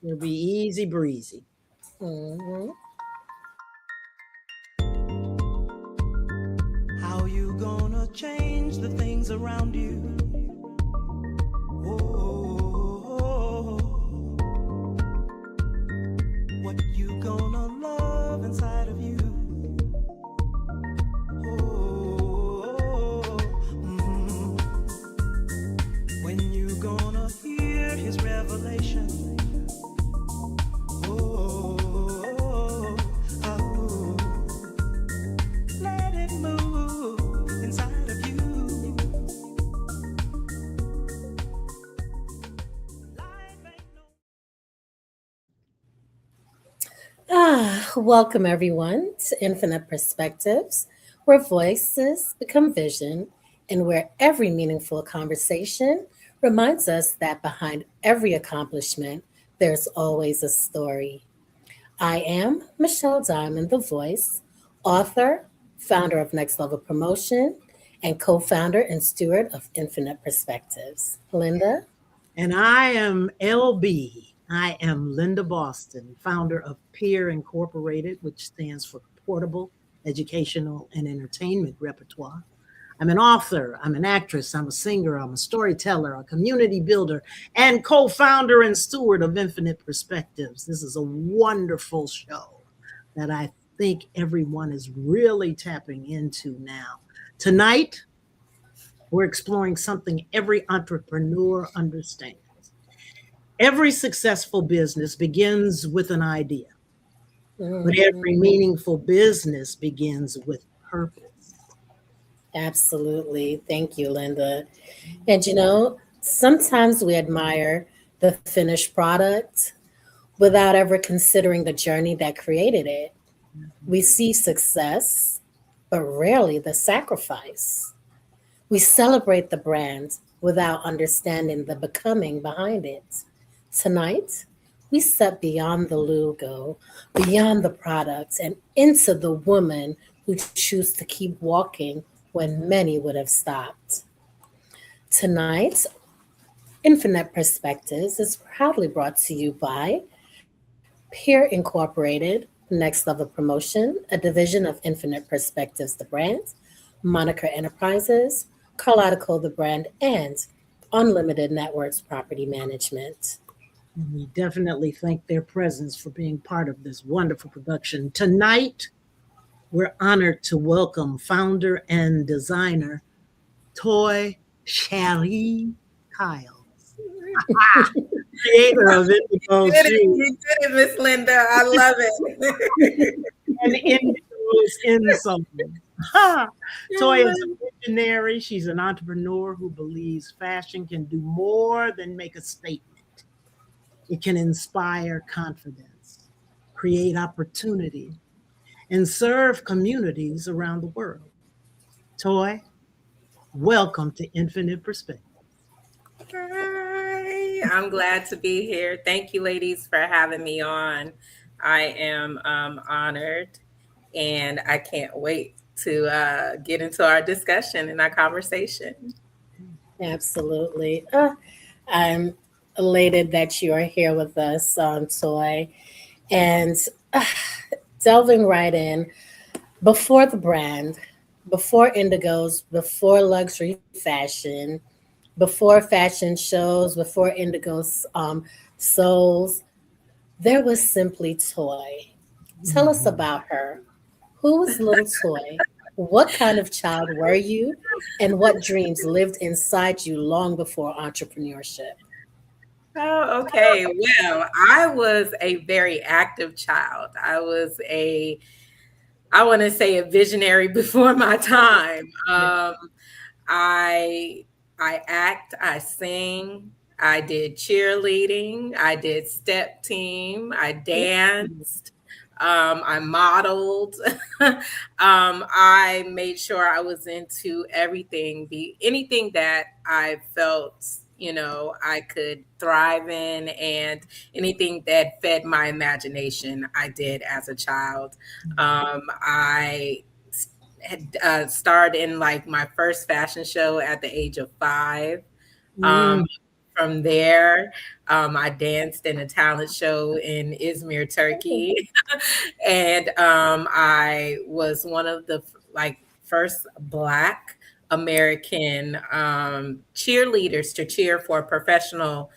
It'll be easy breezy. Mhm. How you gonna change the things around you? Oh, what you gonna love inside of you? Oh, when you gonna hear his revelation? Oh, oh, let it move inside of you. Welcome everyone to Infinite Perspectives, where voices become vision and where every meaningful conversation reminds us that behind every accomplishment, there's always a story. I am Michelle Diamond, the voice, author, founder of Next Level Promotion, and co founder and steward of Infinite Perspectives. Linda? And I am LB. I am Linda Boston, founder of Peer Incorporated, which stands for Portable Educational and Entertainment Repertoire. I'm an author, I'm an actress, I'm a singer, I'm a storyteller, a community builder, and co founder and steward of Infinite Perspectives. This is a wonderful show that I think everyone is really tapping into now. Tonight, we're exploring something every entrepreneur understands. Every successful business begins with an idea, but Mhm. every meaningful business begins with purpose. Absolutely. Thank you, Linda. And sometimes we admire the finished product without ever considering the journey that created it. We see success, but rarely the sacrifice. We celebrate the brand without understanding the becoming behind it. Tonight, we step beyond the logo, beyond the products, and into the woman who choose to keep walking when many would have stopped. Tonight, Infinite Perspectives is proudly brought to you by Peer Incorporated, Next Level Promotion, a division of Infinite Perspectives, the brand, Moniker Enterprises, Carlotta the brand, and Unlimited Networks Property Management. And we definitely thank their presence for being part of this wonderful production. Tonight, we're honored to welcome founder and designer Toy Cheri Kyles, creator of Indigoz Shoes You did it, Miss Linda. I love it. and Indigoz Insoles. Ha! Toy is a visionary. She's an entrepreneur who believes fashion can do more than make a statement. It can inspire confidence, create opportunity, and serve communities around the world. Toy, welcome to Infinite Perspective. Hi, I'm glad to be here. Thank you, ladies, for having me on. I am honored, and I can't wait to get into our discussion and our conversation. Absolutely. I'm elated that you are here with us, Toy. And uh, delving right in, before the brand, before Indigos, before luxury fashion, before fashion shows, before Indigo's souls, there was simply Toy. Tell us Mhm. about her. Who was little Toy? What kind of child were you? And what dreams lived inside you long before entrepreneurship? Oh, okay. Well, I was a very active child. I want to say a visionary before my time. I I act, I sing, I did cheerleading, I did step team, I danced, I modeled. I made sure I was into everything, be anything that I felt, I could thrive in, and anything that fed my imagination, I did as a child. I had starred in like my first fashion show at the age of 5. Um, Mm, from there, I danced in a talent show in Izmir, Turkey. And I was one of the like first Black American cheerleaders to cheer for a professional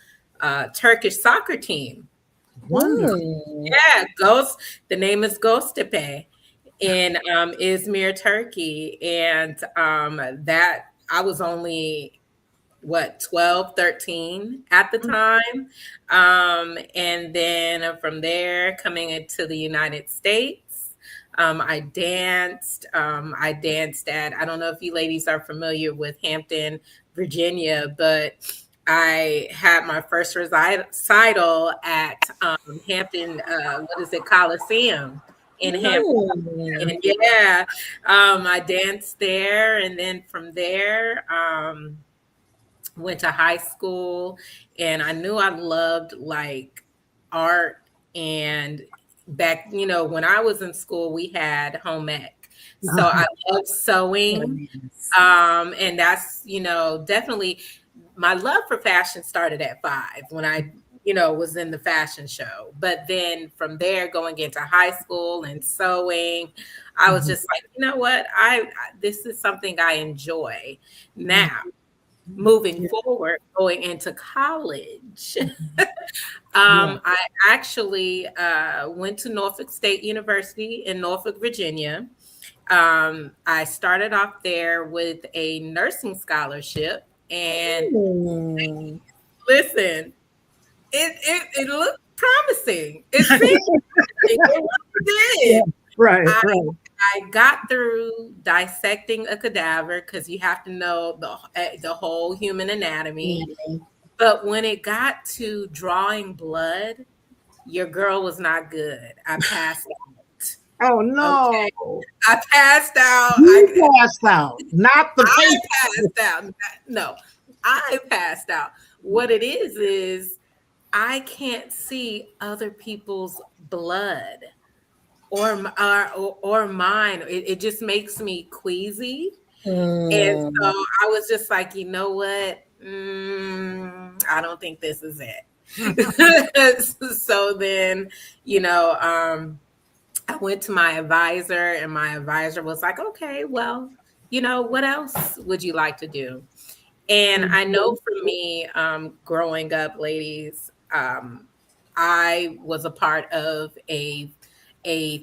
Turkish soccer team. Wonderful. Yeah, Ghost. The name is Ghosttepe in Izmir, Turkey, and that I was only what 12, 13 at the time, and then from there coming into the United States. I danced. I danced at, I don't know if you ladies are familiar with Hampton, Virginia, but I had my first recital at Hampton, what is it, Coliseum in Hampton. And yeah, I danced there. And then from there, went to high school, and I knew I loved like art. And back, when I was in school, we had home ec. So I love sewing. And that's, definitely my love for fashion started at 5 when I, was in the fashion show. But then from there, going into high school and sewing, I was just like, you know what? This is something I enjoy. Now, moving forward, going into college, I actually went to Norfolk State University in Norfolk, Virginia. I started off there with a nursing scholarship, and listen, it looked promising. It seemed it really did. Right. I got through dissecting a cadaver because you have to know the whole human anatomy. But when it got to drawing blood, your girl was not good. I passed out. Oh no! Okay. I passed out. You passed out, not the patient. I passed out. No, I passed out. What it is I can't see other people's blood or mine. It just makes me queasy. And so I was just like, you know what? I don't think this is it. So then, I went to my advisor, and my advisor was like, okay, well, what else would you like to do? And I know for me, growing up, ladies, I was a part of a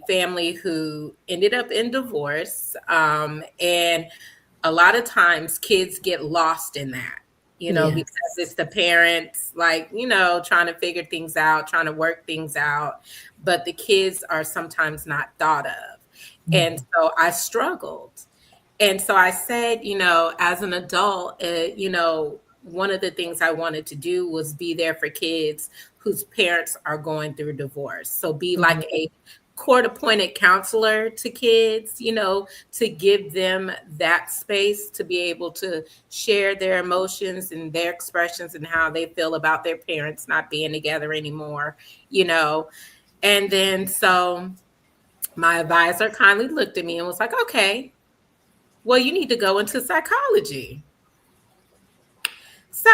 family who ended up in divorce. And a lot of times kids get lost in that, because it's the parents, like, trying to figure things out, trying to work things out, but the kids are sometimes not thought of. And so I struggled. And so I said, as an adult, one of the things I wanted to do was be there for kids whose parents are going through divorce. So be like a court-appointed counselor to kids, to give them that space to be able to share their emotions and their expressions and how they feel about their parents not being together anymore, And then so my advisor kindly looked at me and was like, okay, well, you need to go into psychology. So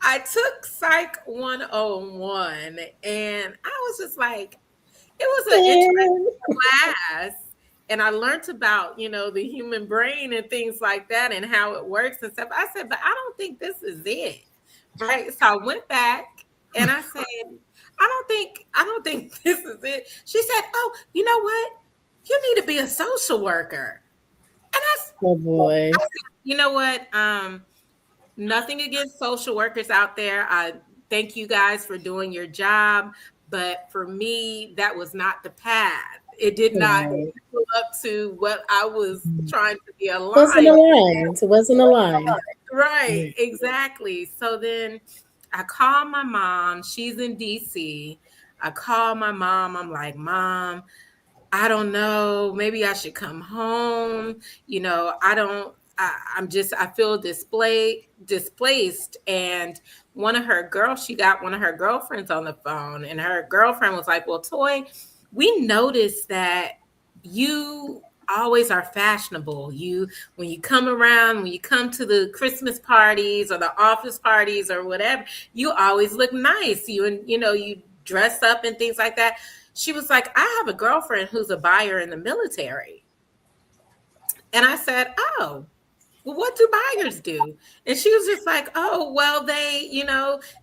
I took Psych 101, and I was just like, it was an interesting class, and I learned about, the human brain and things like that and how it works and stuff. I said, but I don't think this is it, right? So I went back and I said, I don't think this is it. She said, oh, you know what? You need to be a social worker. And oh boy. I said, you know what? Nothing against social workers out there. I thank you guys for doing your job. But for me, that was not the path. It did not live up to what I was trying to be aligned. It wasn't aligned. Right, exactly. So then I called my mom. She's in DC. I called my mom. I'm like, Mom, I don't know. Maybe I should come home. I feel displaced. And she got one of her girlfriends on the phone, and her girlfriend was like, well, Toy, we noticed that you always are fashionable. When you come around, when you come to the Christmas parties or the office parties or whatever, you always look nice. You dress up and things like that. She was like, I have a girlfriend who's a buyer in the military. And I said, oh, well, what do buyers do? And she was just like, oh, well, they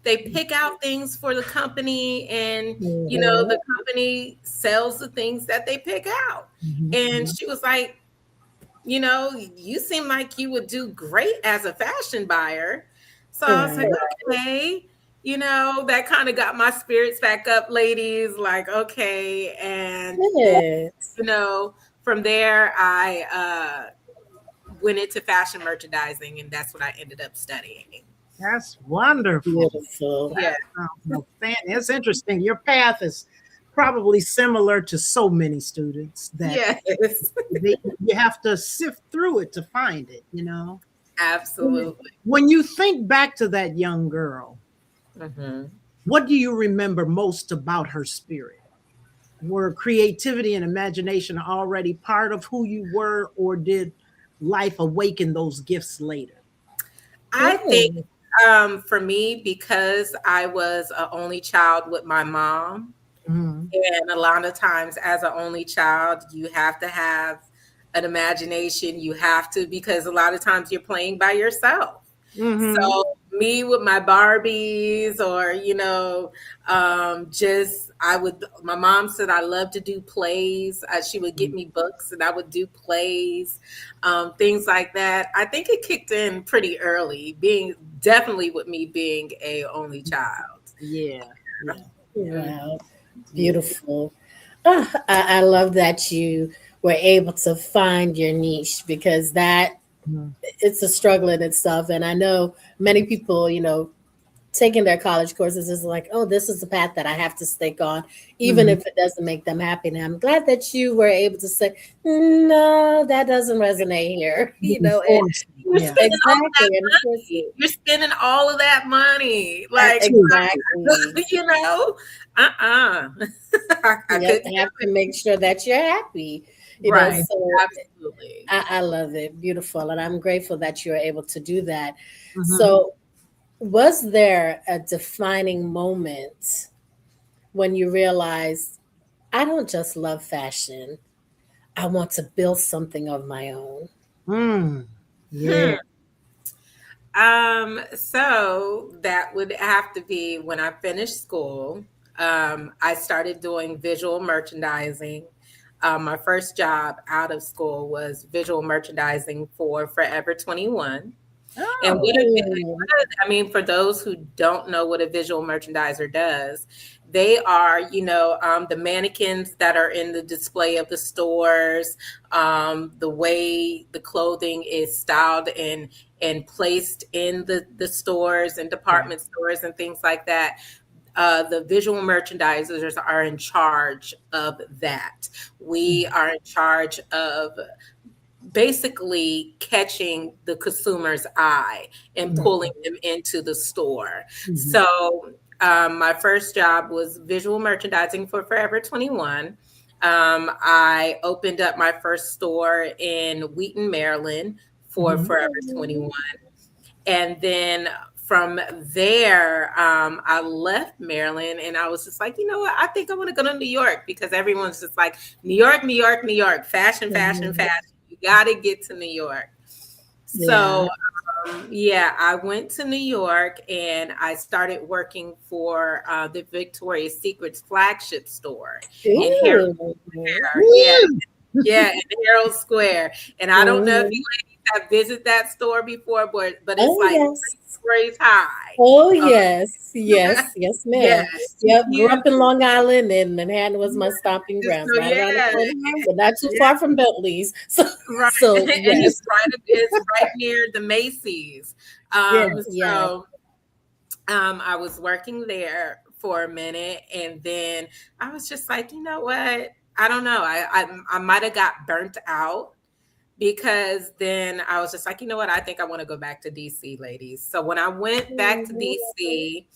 pick out things for the company, and, the company sells the things that they pick out. Mm-hmm. And she was like, you seem like you would do great as a fashion buyer. So I was like, okay, that kind of got my spirits back up, ladies. Like, okay. And, from there, I went into fashion merchandising, and that's what I ended up studying. That's wonderful. Beautiful. Yeah. It's interesting. Your path is probably similar to so many students that yes. you have to sift through it to find it, Absolutely. When you think back to that young girl, mm-hmm. what do you remember most about her spirit? Were creativity and imagination already part of who you were, or did life awaken those gifts later? I think for me, because I was an only child with my mom, and a lot of times as an only child, you have to have an imagination. You have to, because a lot of times you're playing by yourself. Mm-hmm. So me with my Barbies, or, my mom said I love to do plays. She would get me books and I would do plays, things like that. I think it kicked in pretty early, definitely with me being a only child. Yeah. Wow. Beautiful. Oh, I love that you were able to find your niche, because it's a struggle in itself. And I know many people, taking their college courses is like, oh, this is the path that I have to stick on, even if it doesn't make them happy. And I'm glad that you were able to say, no, that doesn't resonate here. You're spending all of that money. Like, exactly. I have to make sure that you're happy. Right. So absolutely. I love it. Beautiful. And I'm grateful that you were able to do that. So was there a defining moment when you realized, I don't just love fashion, I want to build something of my own? Yeah. So that would have to be when I finished school. I started doing visual merchandising. My first job out of school was visual merchandising for Forever 21. Oh. And for those who don't know what a visual merchandiser does, they are, the mannequins that are in the display of the stores, the way the clothing is styled and placed in the stores and department stores and things like that. The visual merchandisers are in charge of that. We are in charge of basically catching the consumer's eye and pulling them into the store. So my first job was visual merchandising for Forever 21. I opened up my first store in Wheaton, Maryland for Forever 21. And then from there, I left Maryland, and I was just like, you know what? I think I want to go to New York, because everyone's just like, New York, New York, New York, fashion, fashion, fashion. You got to get to New York. So, I went to New York, and I started working for the Victoria's Secret's flagship store in Herald Square. In Herald Square. And I don't know if you ladies have visited that store before, but it's 3 stories high. Oh, yes, ma'am. Grew up in Long Island, and Manhattan was my stomping ground. So, but not too far from Bentley's. So, and it's right near the Macy's. I was working there for a minute, and then I was just like, you know what? I don't know. I might have got burnt out, because then I was just like, you know what? I think I want to go back to DC, ladies. So when I went back to DC,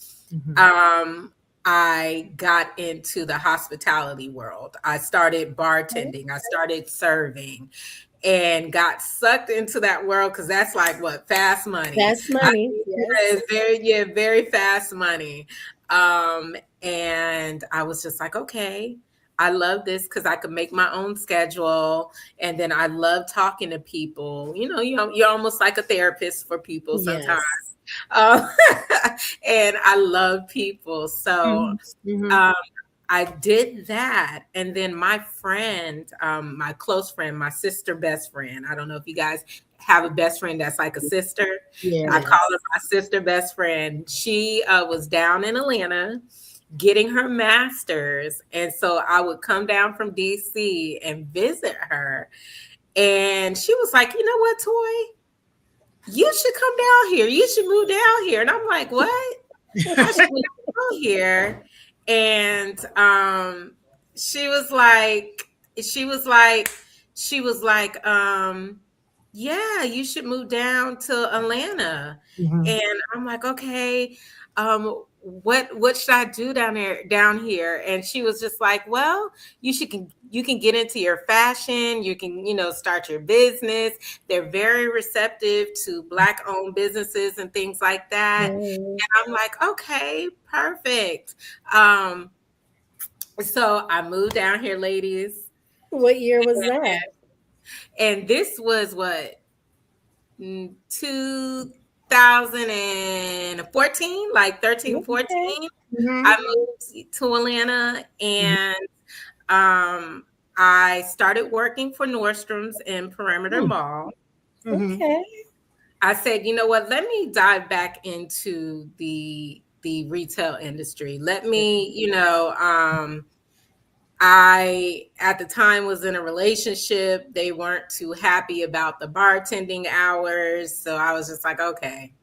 I got into the hospitality world. I started bartending, I started serving, and got sucked into that world because that's like what, fast money. That's money. Yeah, Yes. it's very fast money. And I was just like, okay, I love this because I could make my own schedule, and then I love talking to people. You're almost like a therapist for people sometimes. Yes. Um, and I love people. So Mhm. um, I did that. And then my friend, my close friend, my sister best friend, I don't know if you guys have a best friend that's like a sister. Yeah. I call her my sister best friend. She was down in Atlanta getting her master's. And so I would come down from DC and visit her. And she was like, you know what, Toy? You should come down here. You should move down here. And I'm like, what? I should move down here. And she was like, she was like, she was like, yeah, you should move down to Atlanta. Mhm. And I'm like, okay, what should I do down here? And she was just like, well, you can get into your fashion, you can, start your business. They're very receptive to Black owned businesses and things like that. Mm. And I'm like, okay, perfect. So I moved down here, ladies. What year was that? And this was what, 2014, like 13, 14. Okay. Mhm. I moved to Atlanta, and I started working for Nordstrom's in Perimeter Mall. Mhm. Okay. I said, you know what, let me dive back into the retail industry. Let me, I, at the time, was in a relationship. They weren't too happy about the bartending hours. So I was just like, okay,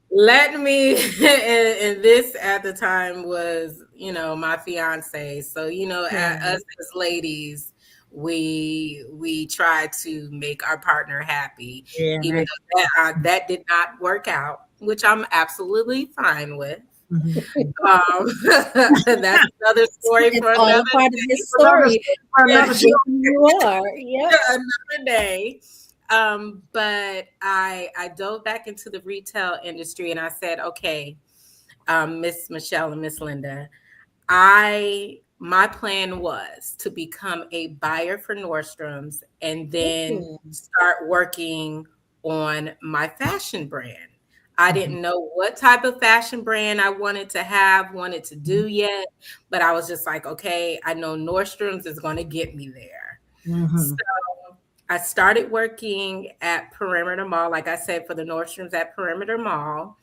let me, and this at the time was, my fiance. So, us as ladies, we try to make our partner happy, Yeah. even though that did not work out, which I'm absolutely fine with. Mhm. That's another story It's for all another a part of his Another story. for another That's show. who you are. Yep. another day. But I dove back into the retail industry, and I said, okay, Miss Michelle and Miss Linda, my plan was to become a buyer for Nordstrom's and then start working on my fashion brand. I didn't know what type of fashion brand I wanted to do yet, but I was just like, okay, I know Nordstrom's is going to get me there. Mhm. So I started working at Perimeter Mall, like I said, for the Nordstrom's at Perimeter Mall.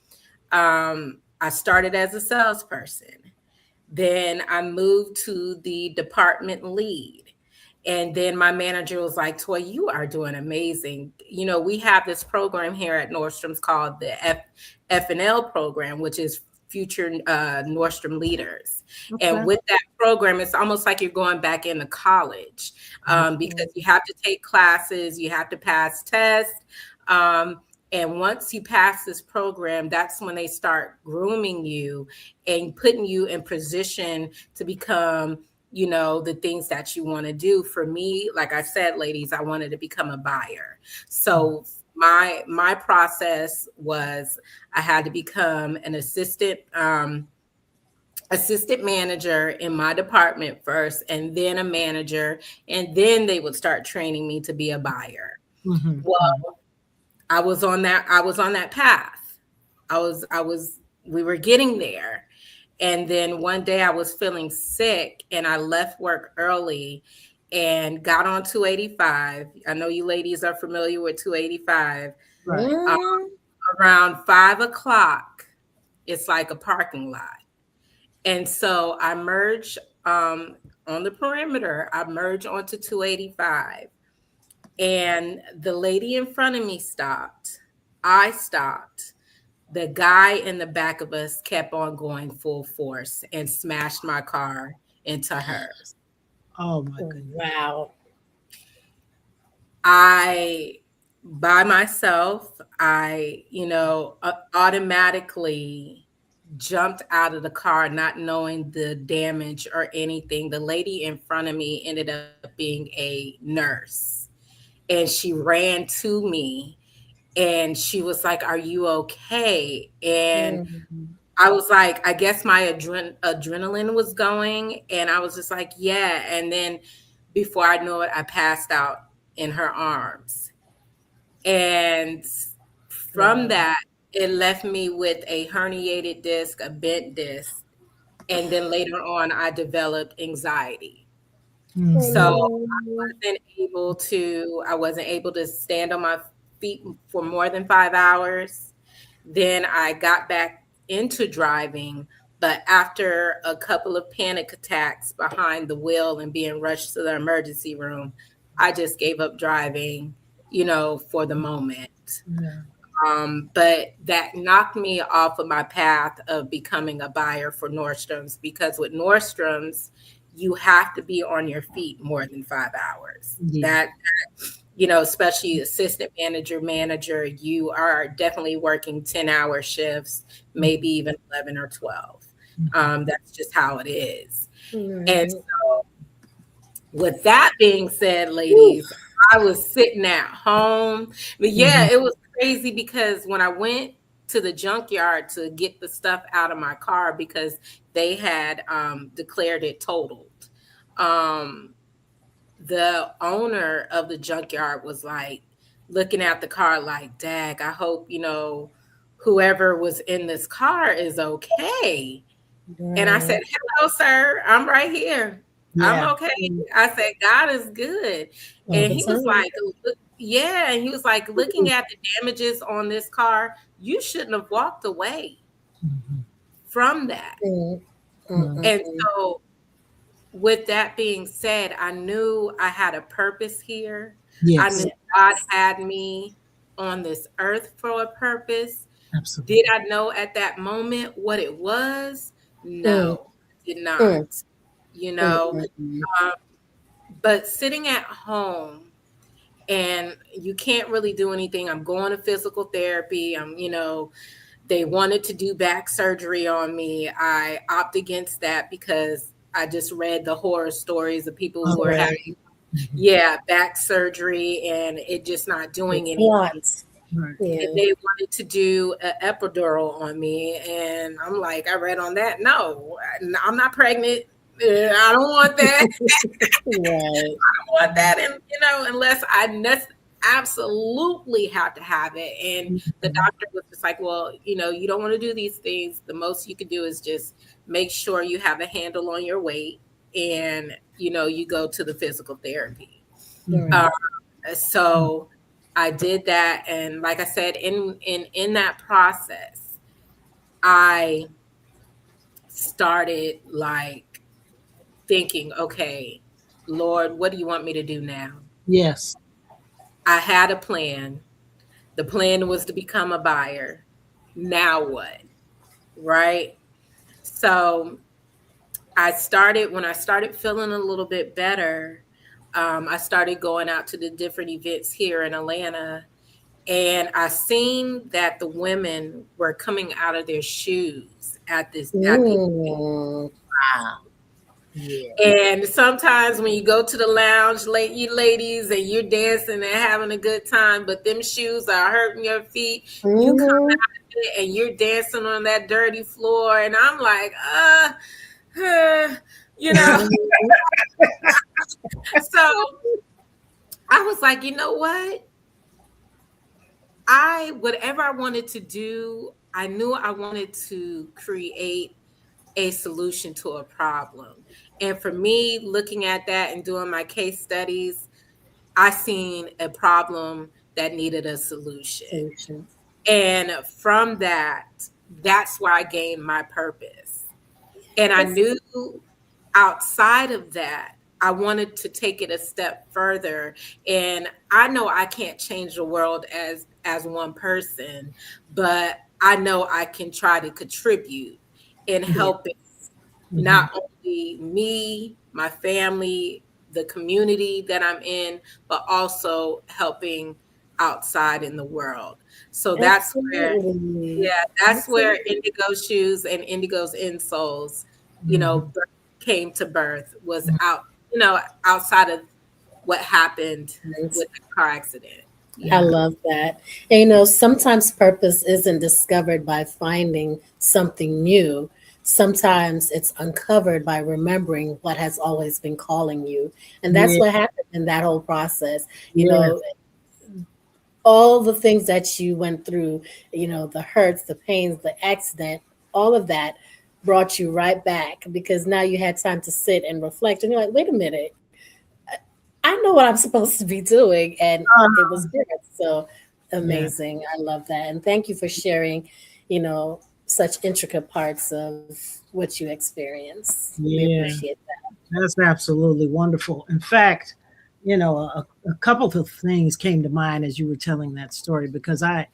I started as a salesperson. Then I moved to the department lead. And then my manager was like, Toy, you are doing amazing. We have this program here at Nordstrom's called the F&L program, which is Future Nordstrom Leaders. Okay. And with that program, it's almost like you're going back into college because you have to take classes, you have to pass tests. And once you pass this program, that's when they start grooming you and putting you in position to become, the things that you want to do. For me, like I said, ladies, I wanted to become a buyer. So my process was I had to become an assistant manager in my department first, and then a manager, and then they would start training me to be a buyer. Mhm. Well, I was on that path. We were getting there. And then one day I was feeling sick and I left work early and got on 285. I know you ladies are familiar with 285. Right. Around 5 o'clock, it's like a parking lot. And so I merged on the perimeter, I merged onto 285. And the lady in front of me stopped. I stopped. The guy in the back of us kept on going full force and smashed my car into hers. Oh my goodness. Wow. By myself, automatically jumped out of the car, not knowing the damage or anything. The lady in front of me ended up being a nurse, and she ran to me and she was like, "Are you okay?" And I was like, I guess my adrenaline was going, and I was just like, yeah. And then before I knew it, I passed out in her arms. And from that, it left me with a herniated disc, a bent disc, and then later on, I developed anxiety. So I wasn't able to stand on my feet for more than 5 hours. Then I got back into driving, but after a couple of panic attacks behind the wheel and being rushed to the emergency room, I just gave up driving, for the moment. Yeah. But that knocked me off of my path of becoming a buyer for Nordstrom's, because with Nordstrom's, you have to be on your feet more than 5 hours. Yeah. Especially assistant manager, you are definitely working 10-hour shifts, maybe even 11 or 12. That's just how it is. And so with that being said, ladies, I was sitting at home. But yeah, it was crazy because when I went to the junkyard to get the stuff out of my car, because they had declared it totaled, the owner of the junkyard was like looking at the car like, dag, I hope, whoever was in this car is okay. And I said, hello, sir, I'm right here. I'm okay. I said, God is good. And he was like, yeah. And he was like, looking at the damages on this car, you shouldn't have walked away from that. And so with that being said, I knew I had a purpose here. Yes. I knew God had me on this earth for a purpose. Absolutely. Did I know at that moment what it was? No, I did not. But sitting at home and you can't really do anything. I'm going to physical therapy. They wanted to do back surgery on me. I opt against that because I just read the horror stories of people who are having, back surgery and it just not doing anything. Right. And they wanted to do an epidural on me. And I'm like, I read on that. No, I'm not pregnant. I don't want that. I don't want that. And, unless I absolutely have to have it. And the doctor was just like, well, you don't want to do these things. The most you can do is just make sure you have a handle on your weight and, you go to the physical therapy. So I did that. And like I said, in that process, I started like thinking, okay, Lord, what do you want me to do now? Yes. I had a plan. The plan was to become a buyer. Now what? Right? So when I started feeling a little bit better, I started going out to the different events here in Atlanta, and I seen that the women were coming out of their shoes at this. Wow. Yeah. And sometimes when you go to the lounge, you ladies, and you're dancing and having a good time, but them shoes are hurting your feet. You come out of it and you're dancing on that dirty floor, and I'm like, So I was like, you know what? Whatever I wanted to do, I knew I wanted to create a solution to a problem. And for me, looking at that and doing my case studies, I seen a problem that needed a solution. And from that's where I gained my purpose. And I knew outside of that, I wanted to take it a step further. And I know I can't change the world as one person, but I know I can try to contribute in helping not only me, my family, the community that I'm in, but also helping outside in the world. So that's where, Absolutely. yeah, that's where Absolutely. Indigo shoes and Indigo's insoles, Mhm. came to birth, was outside of what happened Right. with the car accident. I Yeah. love that. And sometimes purpose isn't discovered by finding something new. Sometimes it's uncovered by remembering what has always been calling you. And that's Yeah, what happened in that whole process. You yeah, know, all the things that you went through, the hurts, the pains, the accident, all of that brought you right back because now you had time to sit and reflect. And you're like, wait a minute, I know what I'm supposed to be doing. And it was good. So yeah, amazing. I love that. And thank you for sharing, such intricate parts of what you experience. We yeah. appreciate that. That's absolutely wonderful. In fact, a couple of things came to mind as you were telling that story because I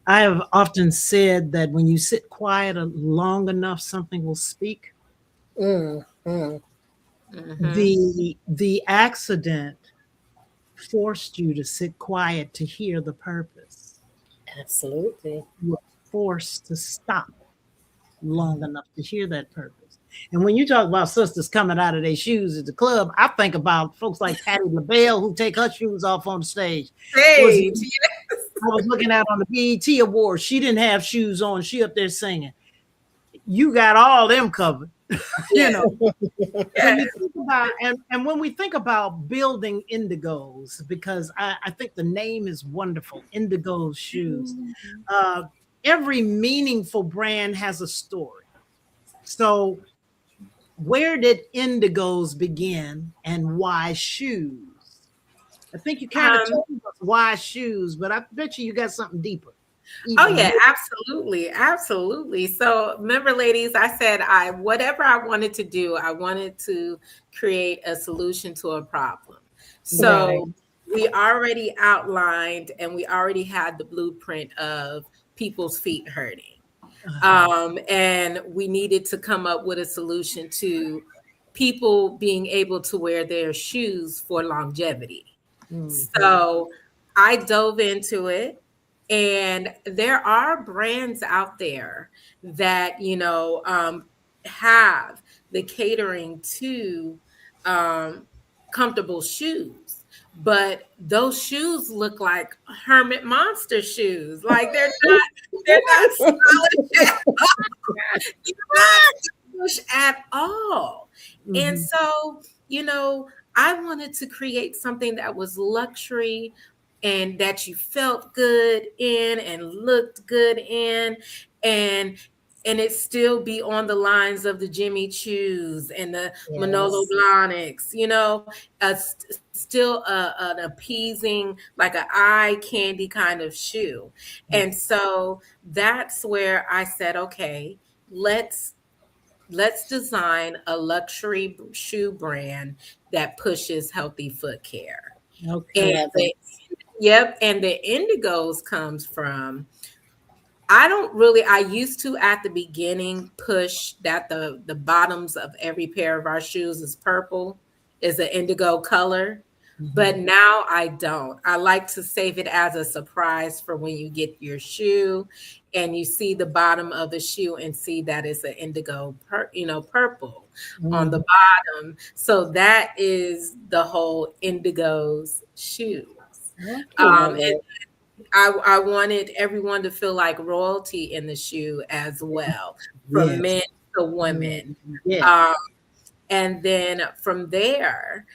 have often said that when you sit quiet long enough, something will speak. Mm, mm, Hmm. The accident forced you to sit quiet to hear the purpose. absolutely. You were forced to stop long enough to hear that purpose. And when you talk about sisters coming out of their shoes at the club, I think about folks like Patti LaBelle who take her shoes off on the stage. Was Sage. I was looking at on the BET Awards, she didn't have shoes on. She up there singing. You got all them covered, you Yes. know. When Yes. you think about and when we think about building Indigos, because I think the name is wonderful, Indigo's shoes. Uh, every meaningful brand has a story. So where did Indigos begin and why shoes? I think you kind of Um, told us why shoes, but I bet you got something deeper, Oh even yeah, more. absolutely. Absolutely. So remember, ladies, I said whatever I wanted to do, I wanted to create a solution to a problem. Right. So we already outlined and we already had the blueprint of people's feet hurting. Uh-huh. And we needed to come up with a solution to people being able to wear their shoes for longevity. Mhm. So I dove into it, and there are brands out there that, have the catering to comfortable shoes. But those shoes look like Hermit Monster shoes. Like they're not stylish at all. They're not stylish at all. And Mhm. so, I wanted to create something that was luxury and that you felt good in and looked good in, and it still be on the lines of the Jimmy Choos and the Manolo Yes. Blahniks, still an appeasing, like an eye candy kind of shoe. And so that's where I said, okay, let's design a luxury shoe brand that pushes healthy foot care. And Okay. Love it. and the Indigos comes from, I used to at the beginning push that the bottoms of every pair of our shoes is purple, is an indigo color. But Mhm. now I don't. I like to save it as a surprise for when you get your shoe and you see the bottom of the shoe and see that it's an indigo, purple on the Mhm. bottom. So that is the whole Indigo's shoes. Okay. Love And it. I wanted everyone to feel like royalty in the shoe as well, from Yes. men to women. Mhm. Yes. Um, and then from there,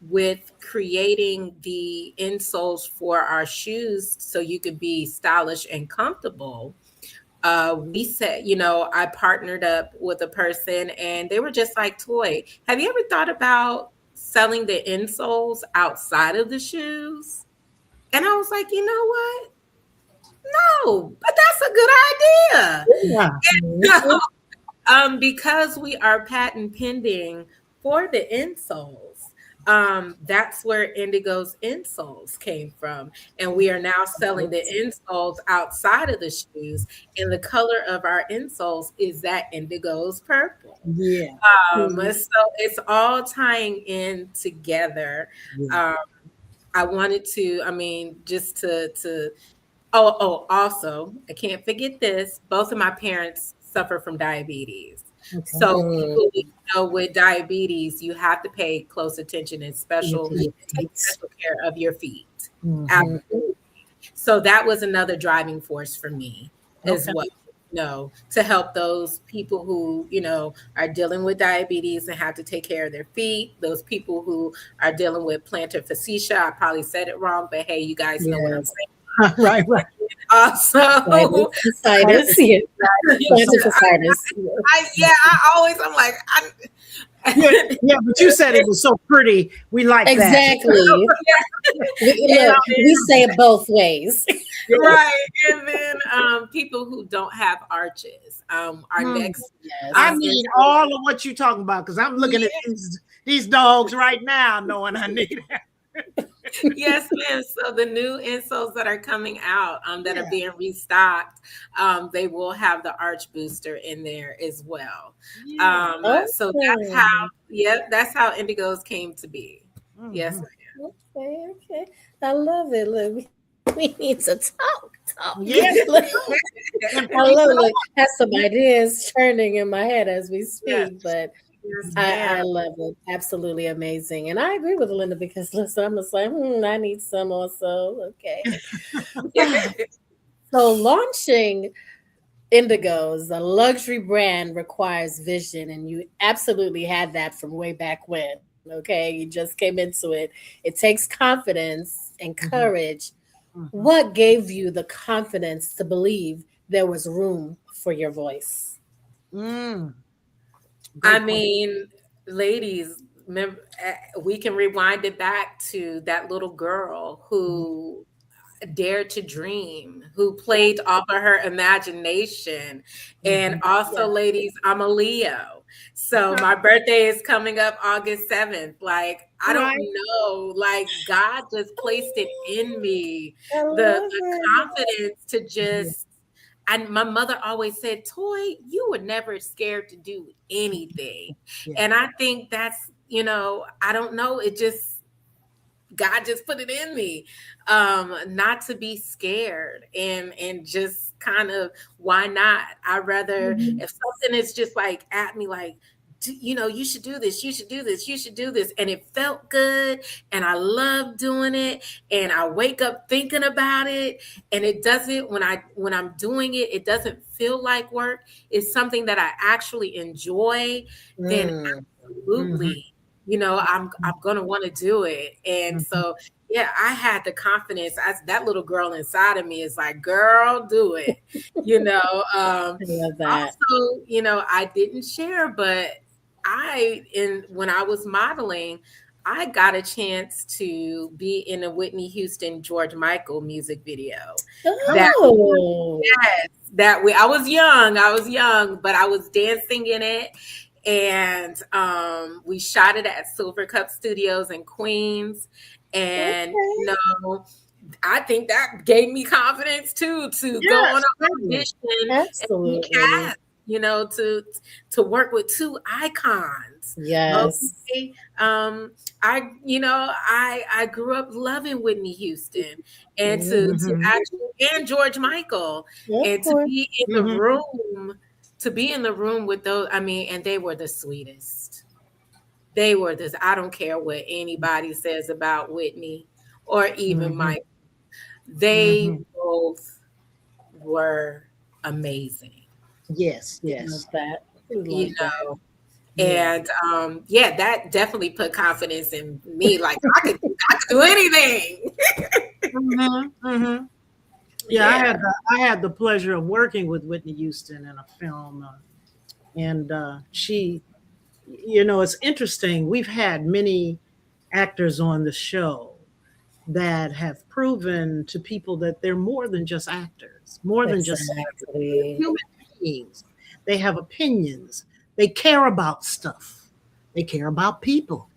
with creating the insoles for our shoes so you could be stylish and comfortable, we said, I partnered up with a person and they were just like, Toy, have you ever thought about selling the insoles outside of the shoes? And I was like, you know what? No, but that's a good idea. Yeah. Mhm. Because we are patent pending for the insoles. That's where Indigo's insoles came from. And we are now selling the insoles outside of the shoes. And the color of our insoles is that Indigo's purple. Yeah. Mhm. So it's all tying in together. Yeah. Um, I wanted to, I mean, just to also, I can't forget this. Both of my parents suffer from diabetes. Okay. So people, with diabetes, you have to pay close attention and Yeah. take special care of your feet. Mhm. Absolutely. So that was another driving force for me as Okay. well. To help those people who, are dealing with diabetes and have to take care of their feet, those people who are dealing with plantar fasciitis. I probably said it wrong, but hey, you guys know what I'm Yes. saying. Right, right. Also, Fasciitis. Yeah. Plantar fasciitis. I'm like, Yeah, but you said it was so pretty. We like that. Exactly. We say it both ways. right. And then people who don't have arches, our next. Yes. I need all of what you're talking about because I'm looking at these dogs right now, knowing I need it. Yes, ma'am. So the new insoles that are coming out, that are being restocked, they will have the arch booster in there as well. So that's how Indigoz came to be. Mhm. Yes, ma'am. Okay. I love it. Look, we need to talk. Yeah. Look, I love it. Look, have some ideas churning in my head as we speak, Yes. but Yes, I ma'am. love it. Absolutely amazing. And I agree with Linda because listen, I'm just like, I need some also. Okay. So launching Indigoz, a luxury brand, requires vision, and you absolutely had that from way back when. Okay, you just came into it. It takes confidence and courage. Mhm. What gave you the confidence to believe there was room for your voice? Mm. I mean, ladies, remember, we can rewind it back to that little girl who dared to dream, who played off of her imagination. And also, ladies, I'm a Leo. So my birthday is coming up August 7th. Like, I don't know, like God just placed it in me, I the love it. confidence to just, and my mother always said, Toy, you were never scared to do anything. Yeah. And I think that's, I don't know, it just, God just put it in me, not to be scared and just kind of, why not? I'd rather, if something is just like at me, like, you should do this, you should do this, you should do this. And it felt good. And I love doing it. And I wake up thinking about it. And it doesn't, when I'm doing it, it doesn't feel like work. It's something that I actually enjoy. Then absolutely. I'm gonna want to do it. And so I had the confidence. That little girl inside of me is like, girl, do it. I love that. Also, I didn't share, but when I was modeling, I got a chance to be in a Whitney Houston, George Michael music video. Oh, I was young, but I was dancing in it. And we shot it at Silver Cup Studios in Queens. And I think that gave me confidence too to go on an audition absolutely. and be cast, to work with two icons. Yes. Okay. I grew up loving Whitney Houston and to actually, and George Michael, and to be in the room. To be in the room with those, and they were the sweetest. They were this. I don't care what anybody says about Whitney or even Mike. They both were amazing. Yes. That. And that definitely put confidence in me. Like I could do anything. Yeah, I had the pleasure of working with Whitney Houston in a film, and she, it's interesting. We've had many actors on the show that have proven to people that they're more than just actors, more than just actors. They're human beings. They have opinions. They care about stuff. They care about people.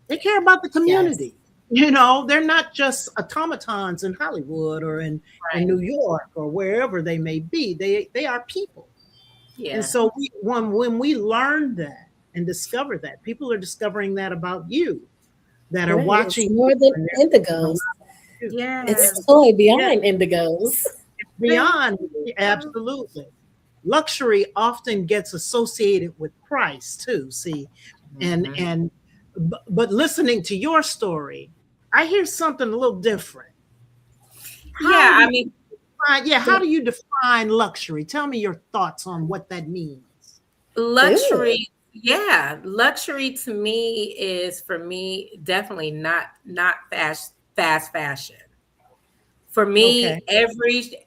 They care about the community. They're not just automatons in Hollywood or in New York or wherever they may be. They are people. Yeah. And so when we learn that and discover that, people are discovering that about you. that are Right. It's watching more you than and they're thinking Indigos. about you. Yeah. It's totally Yeah, beyond Indigos. beyond, Thank you. absolutely. Luxury often gets associated with price too. See, Mhm. and but listening to your story, I hear something a little different. How Yeah, do I you mean, define, yeah, how do you define luxury? Tell me your thoughts on what that means. Ooh. luxury, yeah, luxury to me is, for me, definitely not fast fashion. For Okay. me,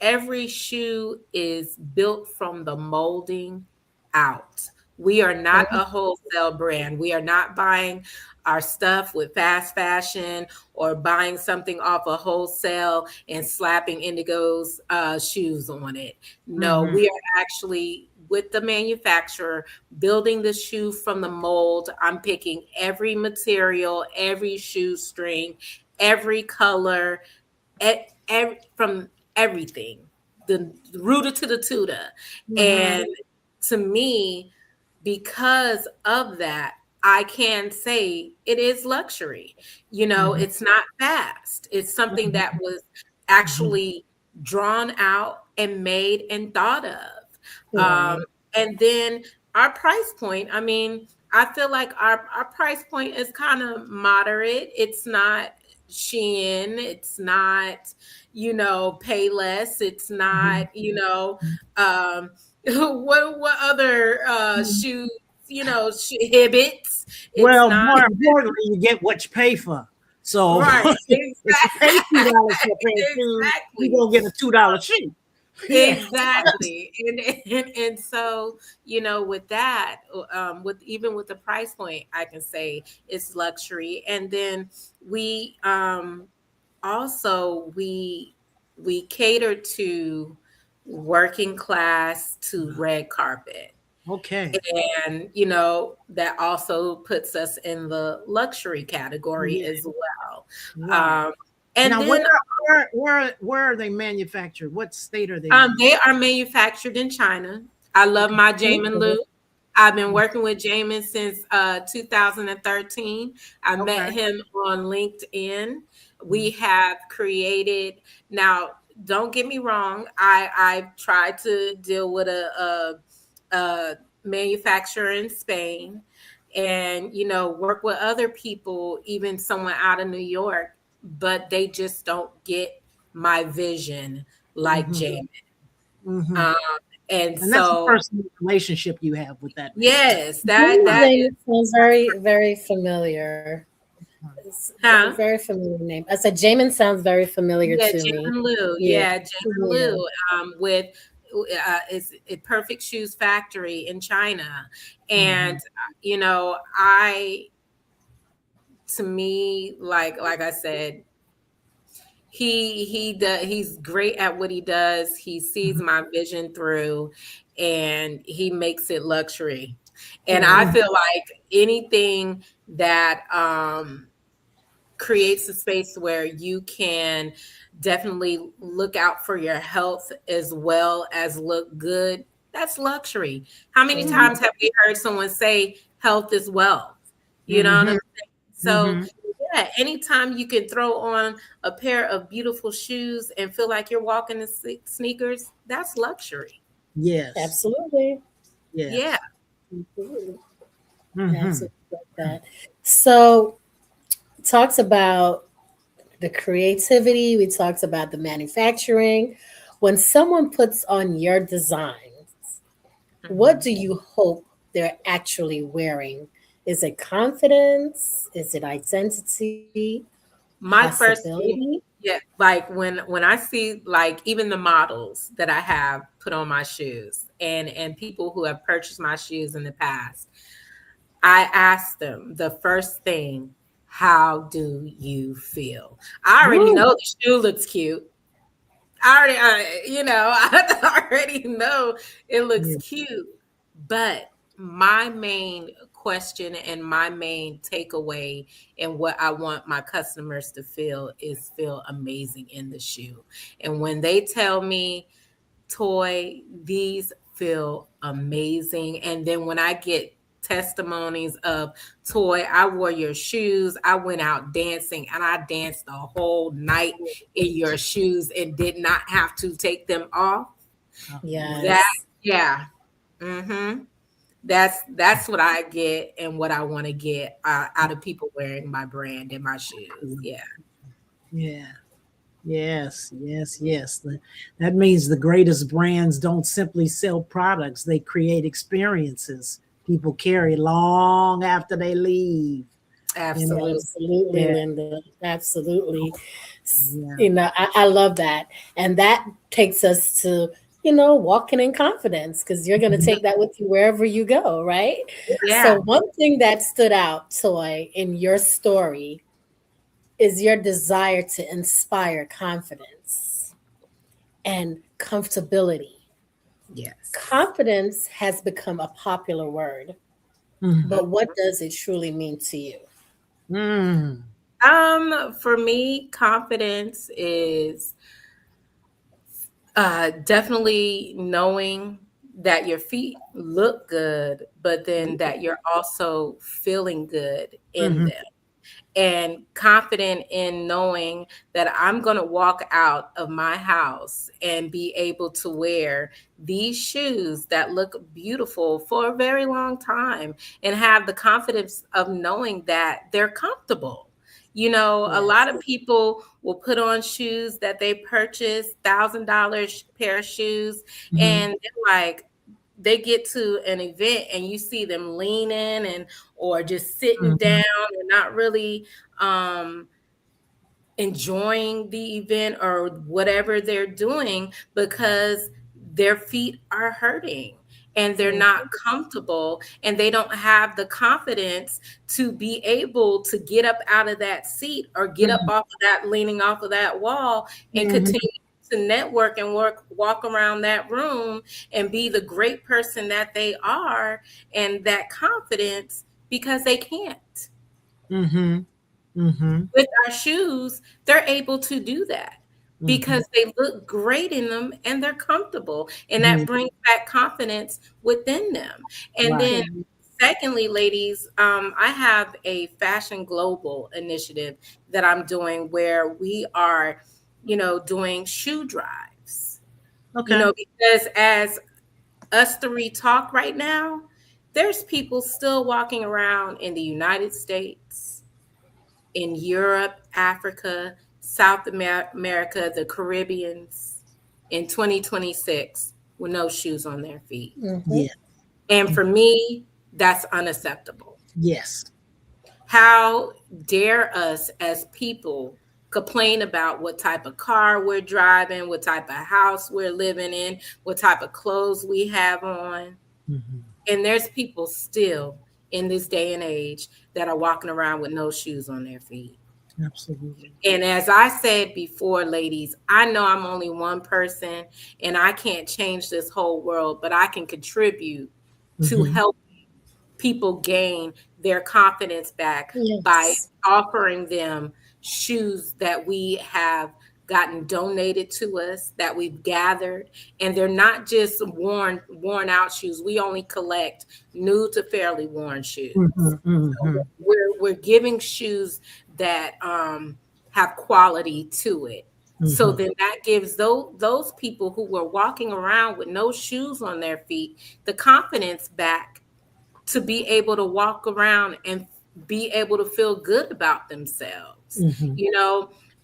every shoe is built from the molding out. We are not a wholesale brand. We are not buying our stuff with fast fashion or buying something off a wholesale and slapping Indigo's shoes on it. No, Mm-hmm. we are actually with the manufacturer building the shoe from the mold. I'm picking every material, every shoestring, every color, from everything, the rooter to the tutor. Mm-hmm. And to me, because of that, I can say it is luxury. Mm-hmm. It's not fast. It's something that was Mm-hmm. actually drawn out and made and thought of. Right. And then our price point, I mean, I feel like our price point is kind of moderate. It's not Shein. It's not, pay less. It's Mm-hmm. not, what other Mm-hmm. shoes, Hibbits. It's Well, not more importantly, you get what you pay for. So right. if you pay $2 for a pair of shoes, you're Exactly. gonna get a $2 shoe. Yeah. Exactly. And so, with that, with the price point, I can say it's luxury. And then we also we cater to working class to red carpet. Okay. And that also puts us in the luxury category Yeah. as well. Wow. um and Now, then where are they manufactured? What state are they they manufactured? are manufactured in China. I love Okay. my Jamin Ooh. Liu. I've been working with Jamin since 2013. I met Okay. him on LinkedIn. We have created, now, don't get me wrong, I've tried to deal with a manufacturer in Spain, and work with other people, even someone out of New York, but they just don't get my vision like Mm-hmm. Jamin. Mm-hmm. Um, and And that's a so, personal relationship you have with that man. yes, that James is, sounds very, very familiar. It's a huh? very familiar name. I said Jamin sounds very familiar Yeah, to me. Jamin Liu. Yeah. Yeah, Jamin Yeah. Liu. With is a Perfect Shoes Factory in China, and Mhm. I to me, like I said, he's great at what he does. He sees Mhm. my vision through, and he makes it luxury. And I Right. Mhm. feel like anything that creates a space where you can definitely look out for your health as well as look good, that's luxury. How many Right. times have we heard someone say health is wealth? You know what I'm Mhm. saying? So, Mhm. yeah, anytime you can throw on a pair of beautiful shoes and feel like you're walking in sneakers, that's luxury. Yes. Absolutely. Yeah. Yes. Absolutely. Mhm. Absolutely like that. So talks about the creativity. We talked about the manufacturing. When someone puts on your designs, what Mhm. do you hope they're actually wearing? Is it confidence? Is it identity? My first thing, Possibility? yeah, like when I see, like, even the models that I have put on my shoes, and people who have purchased my shoes in the past, I ask them the first thing, how do you feel? I already Ooh. know the shoe looks cute. I already know it looks Yeah. cute. But my main question and my main takeaway and what I want my customers to feel is feel amazing in the shoe. And when they tell me, Toy, these feel amazing. And then when I get testimonies of, Toy, I wore your shoes. I went out dancing and I danced the whole night in your shoes and did not have to take them off. Yes. That, yeah. Mm-hmm. That's what I get and what I want to get out of people wearing my brand and my shoes. Yeah. Yeah. Yes, yes, yes. That means the greatest brands don't simply sell products, they create experiences people carry long after they leave. Absolutely. Absolutely, Yeah. Linda. Absolutely. Yeah. You know, I love that. And that takes us to, walking in confidence, because you're going to take that with you wherever you go, right? Yeah. So, one thing that stood out, Toy, in your story is your desire to inspire confidence and comfortability. Yes. Confidence has become a popular word, but what does it truly mean to you? For me, confidence is definitely knowing that your feet look good, but then that you're also feeling good in them. And confident in knowing that I'm going to walk out of my house and be able to wear these shoes that look beautiful for a very long time and have the confidence of knowing that they're comfortable. A lot of people will put on shoes that they purchase, $1,000 pair of shoes, and they're like, they get to an event and you see them leaning or just sitting down and not really enjoying the event or whatever they're doing because their feet are hurting and they're not comfortable and they don't have the confidence to be able to get up out of that seat or get up off of that, leaning off of that wall and continue to network and walk around that room and be the great person that they are and that confidence because they can't. With our shoes, they're able to do that because they look great in them and they're comfortable. And that brings back confidence within them. And then secondly, ladies, I have a Fashion Global initiative that I'm doing where we are doing shoe drives. Okay. Because as us three talk right now, there's people still walking around in the United States, in Europe, Africa, South America, the Caribbeans in 2026 with no shoes on their feet. Yeah. And for me, that's unacceptable. Yes. How dare us as people complain about what type of car we're driving, what type of house we're living in, what type of clothes we have on. And there's people still in this day and age that are walking around with no shoes on their feet. Absolutely. And as I said before, ladies, I know I'm only one person and I can't change this whole world, but I can contribute to help people gain their confidence back by offering them shoes that we have gotten donated to us, that we've gathered, and they're not just worn out shoes. We only collect new to fairly worn shoes. So we're giving shoes that have quality to it. So then that gives those people who were walking around with no shoes on their feet the confidence back to be able to walk around and be able to feel good about themselves.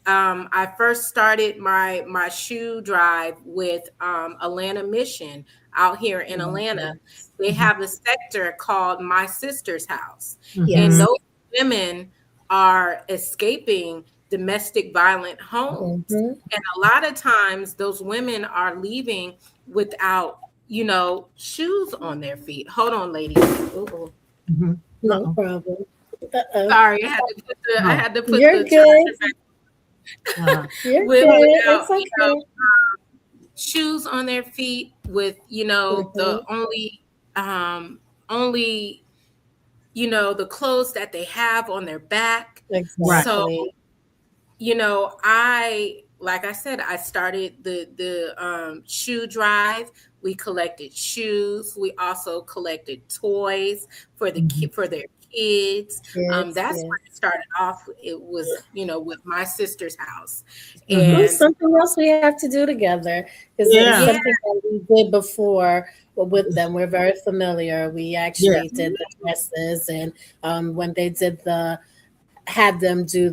I first started my shoe drive with Atlanta Mission out here in Atlanta. They have a sector called My Sister's House. And those women are escaping domestic violent homes. And a lot of times those women are leaving without shoes on their feet. Hold on, ladies. No problem. Sorry, I had to put You're the good. back. You're Without, good. It's okay. shoes on their feet with the only the clothes that they have on their back. Exactly. So like I said, I started the shoe drive. We collected shoes. We also collected toys for for their kids. Yes, That's yes. where it started off. It was, with my sister's house. Mhm. Ooh, And something else we have to do together, because it was Yeah. something that we did before with them. We're very familiar. We Yeah. actually did the dresses, and when they did had them do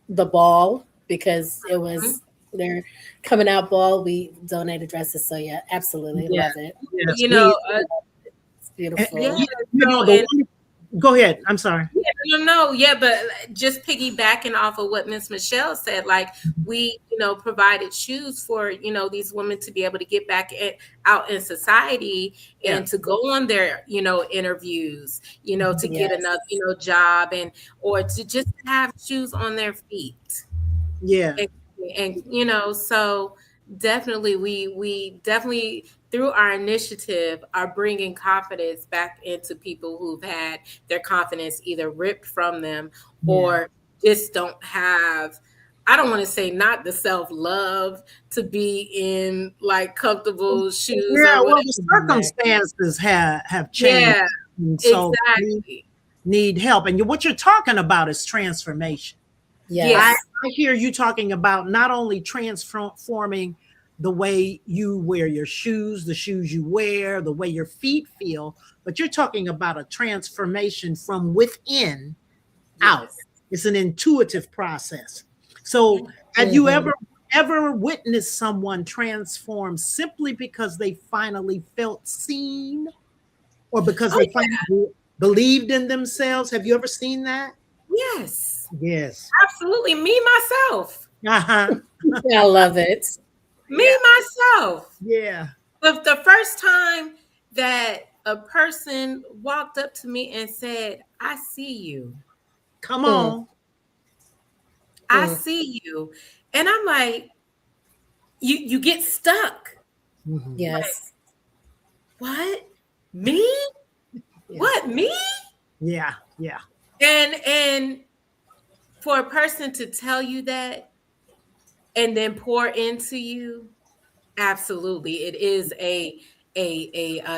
the ball, because it was their coming out ball, we donated dresses. So yeah, absolutely Yeah. love it. Yes. you know, It's And, beautiful. yeah. the So, one, go ahead. I'm sorry. no, yeah, but just piggybacking off of what Miss Michelle said, like we, provided shoes for, these women to be able to get back out in society and to go on their, interviews, to get Yes. another, job or to just have shoes on their feet. Yeah. And so definitely we definitely through our initiative are bringing confidence back into people who've had their confidence either ripped from them or just don't have, I don't want to say not the self-love to be in like comfortable shoes Yeah. or Well, whatever. the circumstances have changed, Yeah, and so exactly. need help. And what you're talking about is transformation. Yes. I hear you talking about not only transforming the way you wear your shoes, the shoes you wear, the way your feet feel, but you're talking about a transformation from within out. It's an intuitive process. So, have you ever witnessed someone transform simply because they finally felt seen, or because they finally believed in themselves? Have you ever seen that? Yes, Yes. absolutely. Me myself. Uh-huh. I love it. Me myself. Yeah. The first time that a person walked up to me and said, I see you. Come on. I see you. And I'm like, you get stuck. Mhm. Yes. What? Me? What? Me? Yeah. Yeah. And for a person to tell you that and then pour into you, absolutely. It is a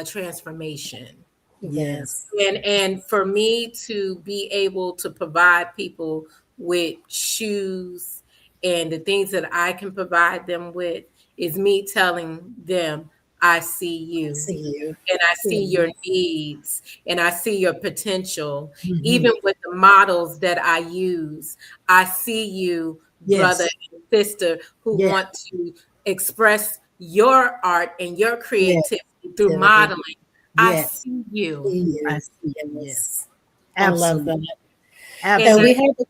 transformation. Yes. Yes. And for me to be able to provide people with shoes and the things that I can provide them with is me telling them, I see you See you. and I see Yeah. your needs and I see your potential. Mhm. Even with the models that I use, I see you, brother Yes. and sister, who Yeah. want to express your art and your creativity through Yeah. modeling. I Yes. see you. See you. I see. Yes. Yes. I love Absolutely. that. And Absolutely.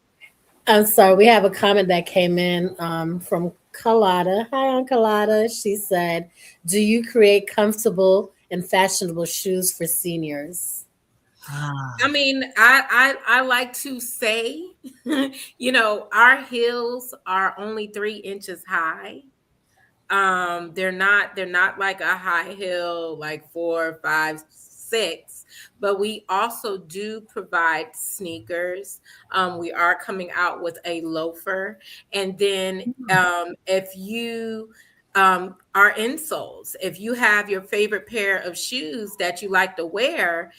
I'm sorry, we have a comment that came in from Kalada. Hi, Aunt Kalada. She said, do you create comfortable and fashionable shoes for seniors? Ah. I mean, I like to say, our heels are only 3 inches high. They're not like a high heel like 4, 5, 6, but we also do provide sneakers. We are coming out with a loafer, and then if you are insoles, if you have your favorite pair of shoes that you like to wear,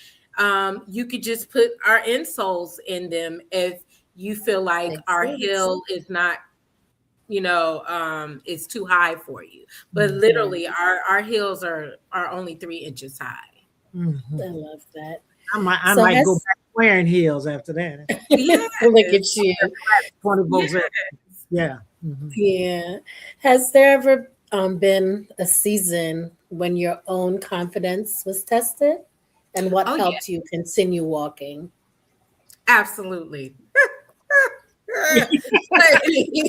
you could just put our insoles in them if you feel like Makes our sense. heel is not it's too high for you. But Mhm. literally our heels are only 3 inches high. Mhm. I love that. I So might go back wearing heels after that. Yes. look at you. 24/7. Yes. Yeah. Mhm. Yeah. Has there ever been a season when your own confidence was tested? And what Oh yeah, helped you continue walking? absolutely.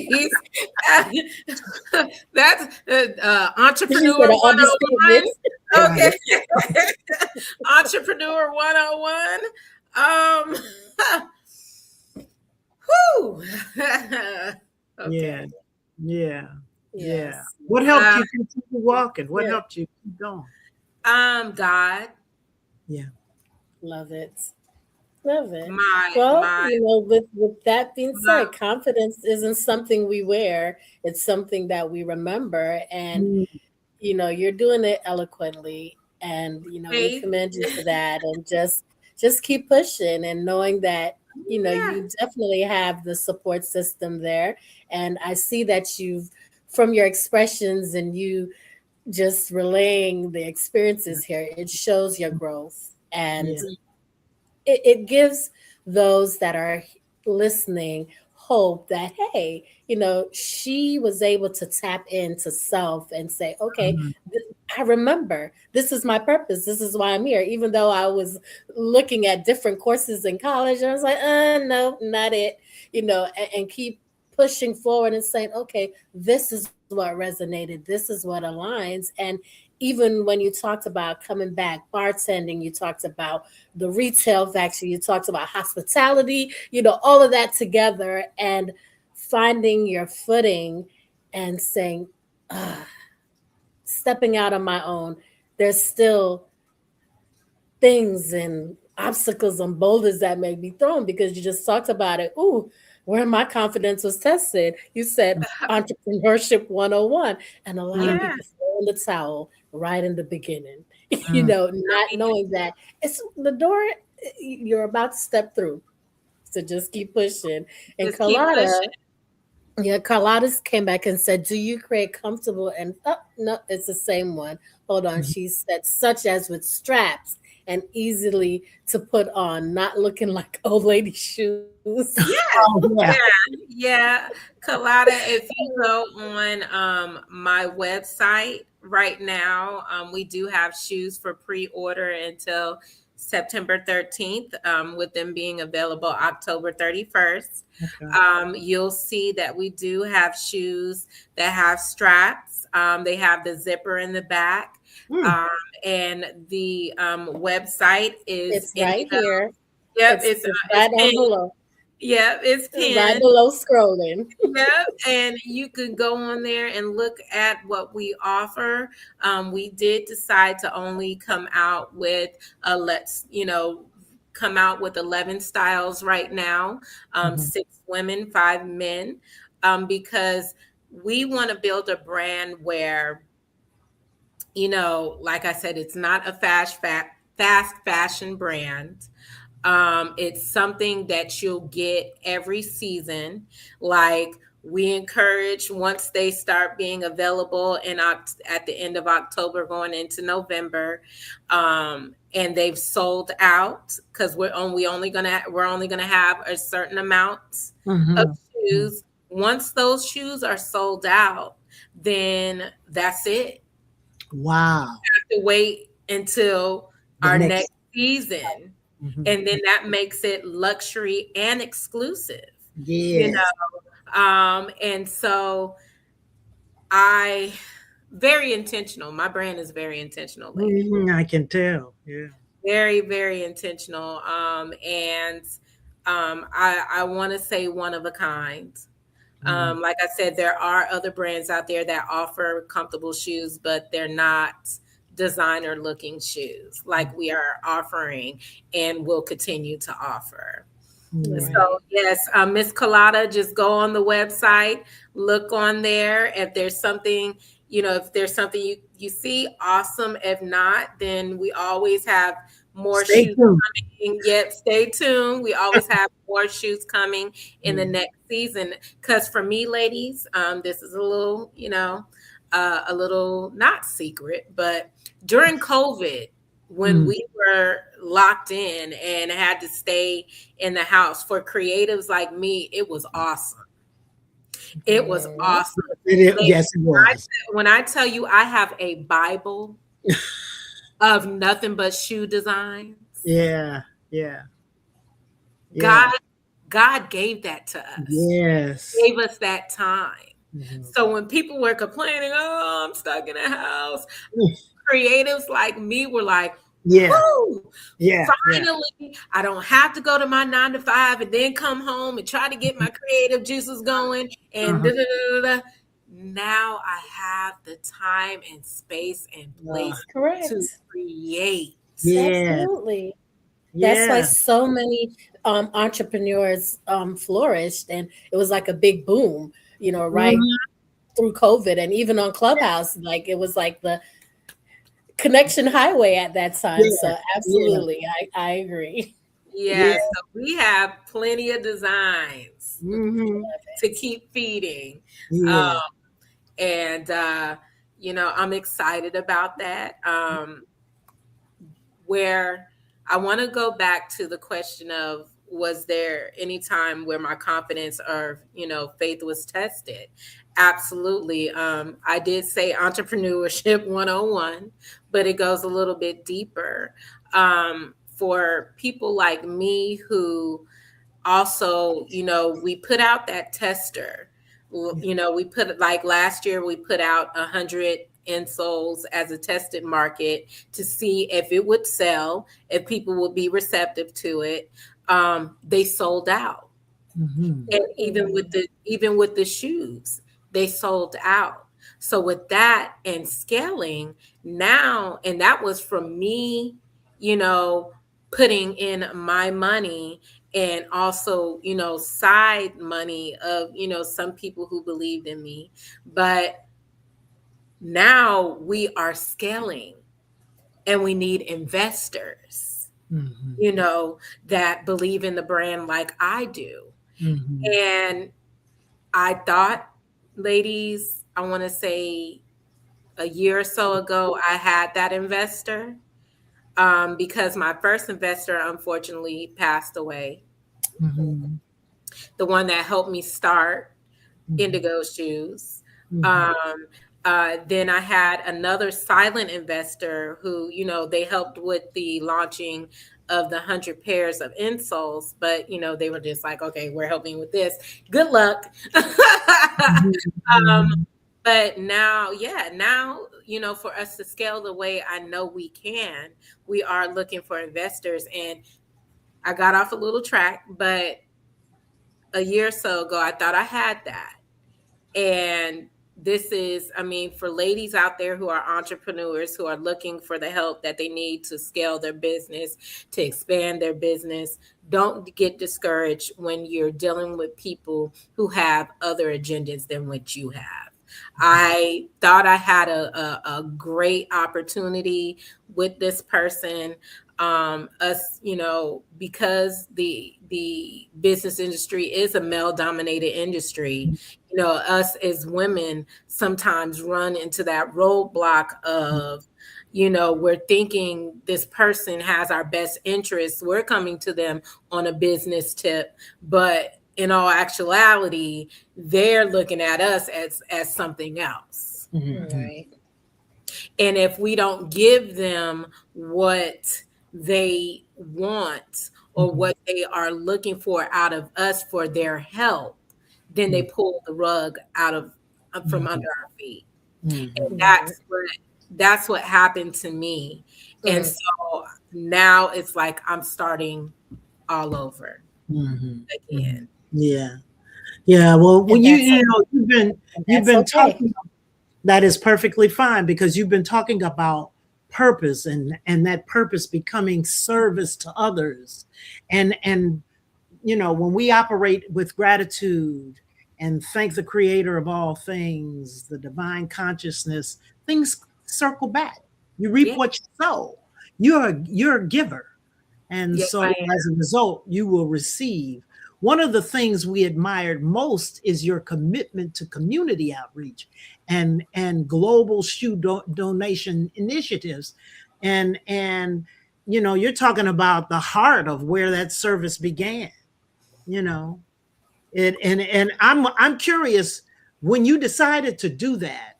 Please. That's Entrepreneur The 101. understatement. Okay. Entrepreneur 101. Whew. Yeah. Okay. Yeah. Yeah. Yes. What helped you continue walking? What Yeah. helped you keep going? God, Yeah. Love it. Love it. my Well, my with that being my said, confidence isn't something we wear. It's something that we remember. And, Mm. you're doing it eloquently, and we Faith. commend you for that, and just keep pushing, and knowing that Yeah. you definitely have the support system there. And I see that you've, from your expressions and you just relaying the experiences here, it shows your growth, and Yeah. it gives those that are listening hope that, hey, she was able to tap into self and say, okay, Mhm. I remember this is my purpose, this is why I'm here, even though I was looking at different courses in college and I was like, no, not it, and keep pushing forward and saying, okay, this is what resonated, this is what aligns. And even when you talked about coming back bartending, you talked about the retail factory, you talked about hospitality, all of that together, and finding your footing and saying, ah, stepping out on my own. There's still things and obstacles and boulders that may be thrown, because you just talked about it. Ooh, where my confidence was tested. You said entrepreneurship 101. And a lot of Mhm. Yeah. people throw in the towel right in the beginning, Mhm. not knowing that it's the door you're about to step through. So just keep pushing. And Just keep Carlotta, pushing. yeah, Carlotta's came back and said, do you create comfortable and no, it's the same one. Hold on. Mhm. She said, such as with straps and easily to put on, not looking like old lady shoes. Yes. Oh, yeah. Yeah. Yeah. Kalada, if you go on my website right now, we do have shoes for pre-order until September 13th, with them being available October 31st. Okay. You'll see that we do have shoes that have straps. They have the zipper in the back. Mm. Um, and the website is It's right Indigo. here. Yep, It's it's right down pinned. below, Yep, it's right pinned. below scrolling. Yep, and you can go on there and look at what we offer. We did decide to only come out with come out with 11 styles right now, Mhm. 6 women, 5 men, because we want to build a brand where, like I said, it's not a fast fashion brand. It's something that you'll get every season. Like, we encourage, once they start being available at the end of October going into November, and they've sold out, because we're only gonna have a certain amount of Mhm. Mhm. shoes. Once those shoes are sold out, then that's it. Wow. To wait until The our next. next season. Mhm. And then that makes it luxury and exclusive, you Yes. know. And so I very intentional. My brand is very intentional, lady. I can tell. Yeah. Very, very intentional. And I want to say one of a kind. Mhm. Like I said, there are other brands out there that offer comfortable shoes, but they're not designer looking shoes like we are offering and will continue to offer. Mhm. So Right. yes, Miss Colada, just go on the website, look on there. If there's something, if there's something you see, awesome. If not, then we always have more Stay shoes tuned. coming. Yep, stay tuned. We always have more shoes coming in the Mhm. next season. Because for me, ladies, this is a little not secret, but during COVID, when Mm. we were locked in and had to stay in the house, for creatives like me, it was awesome. It was Yeah. awesome. Ladies, Yes, it was. when I tell you I have a Bible of nothing but shoe designs, Yeah. Yeah. Yeah. God God gave that to us. Yes. Gave us that time. Mhm. So when people were complaining, "Oh, I'm stuck in a house," creatives like me were like, Yeah. "Whoo, Yeah. Yeah. finally, I don't have to go to my 9 to 5 and then come home and try to get my creative juices going and Uh-huh. da, da, da, da, da. Now I have the time and space and Uh, place to Correct. create." yeah. Absolutely. That's why Yeah. so many entrepreneurs flourished, and it was like a big boom, right Mhm. through COVID, and even on Clubhouse, like it was like the connection highway at that time. Yeah, So yeah, absolutely, I agree. Yeah, yeah. so we have plenty of designs Hmm. to keep feeding. Um, Yeah. and I'm excited about that. Where I want to go back to the question of, was there any time where my confidence or faith was tested? Absolutely. I did say entrepreneurship 101, but it goes a little bit deeper. For people like me who also, we put out that tester. We put, like last year, we put out 100 insoles as a tested market to see if it would sell, if people would be receptive to it. They sold out. Hmm. And even with the shoes, they sold out. So with that and scaling now, and that was from me, you know, putting in my money, and also, side money of, some people who believed in me. But now we are scaling, and we need investors, Hmm. that believe in the brand like I do. Hmm. And I thought, ladies, I want to say a year or so ago, I had that investor, because my first investor unfortunately passed away. Hmm. The one that helped me start Hmm. Indigoz shoes. Hmm. Um, then I had another silent investor who, they helped with the launching of the 100 pairs of insoles, but they were just like, okay, we're helping with this. Good luck. um, Hmm. but now, yeah, now, for us to scale the way I know we can, we are looking for investors. And I got off a little track, but a year or so ago, I thought I had that. And this is, I mean, for ladies out there who are entrepreneurs, who are looking for the help that they need to scale their business, to expand their business, don't get discouraged when you're dealing with people who have other agendas than what you have. I thought I had a great opportunity with this person. Us, because the business industry is a male dominated industry, us as women sometimes run into that roadblock of, we're thinking this person has our best interests. We're coming to them on a business tip, but in all actuality, they're looking at us as something else. Hmm. Right. And if we don't give them what they want or Hmm. what they are looking for out of us for their help, then they pull the rug out of from under our feet. Hmm. And Right. that's what happened to me. And Mm. so now it's like I'm starting all over Hmm. Hmm. again. Yeah. Yeah. Well, when And you that's you know you've that's been okay. talking. That is perfectly fine because you've been talking about purpose and that purpose becoming service to others, and when we operate with gratitude and thank the creator of all things, the divine consciousness, things circle back. You reap Yeah. what you sow. You're a giver. And Yes, so I as a result, you will receive. One of the things we admired most is your commitment to community outreach and global shoe donation initiatives. And you're talking about the heart of where that service began, you know. And I'm curious, when you decided to do that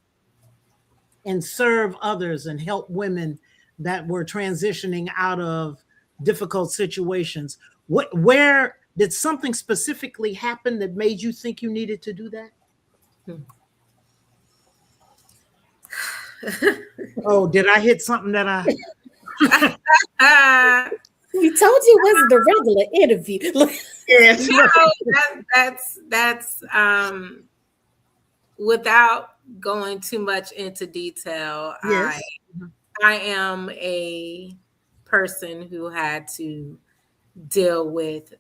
and serve others and help women that were transitioning out of difficult situations, where did something specifically happen that made you think you needed to do that? am. Oh, did I hit something that I We told you it wasn't a regular interview. yes. No, that's without going too much into detail. I Yes. I am a person who had to deal with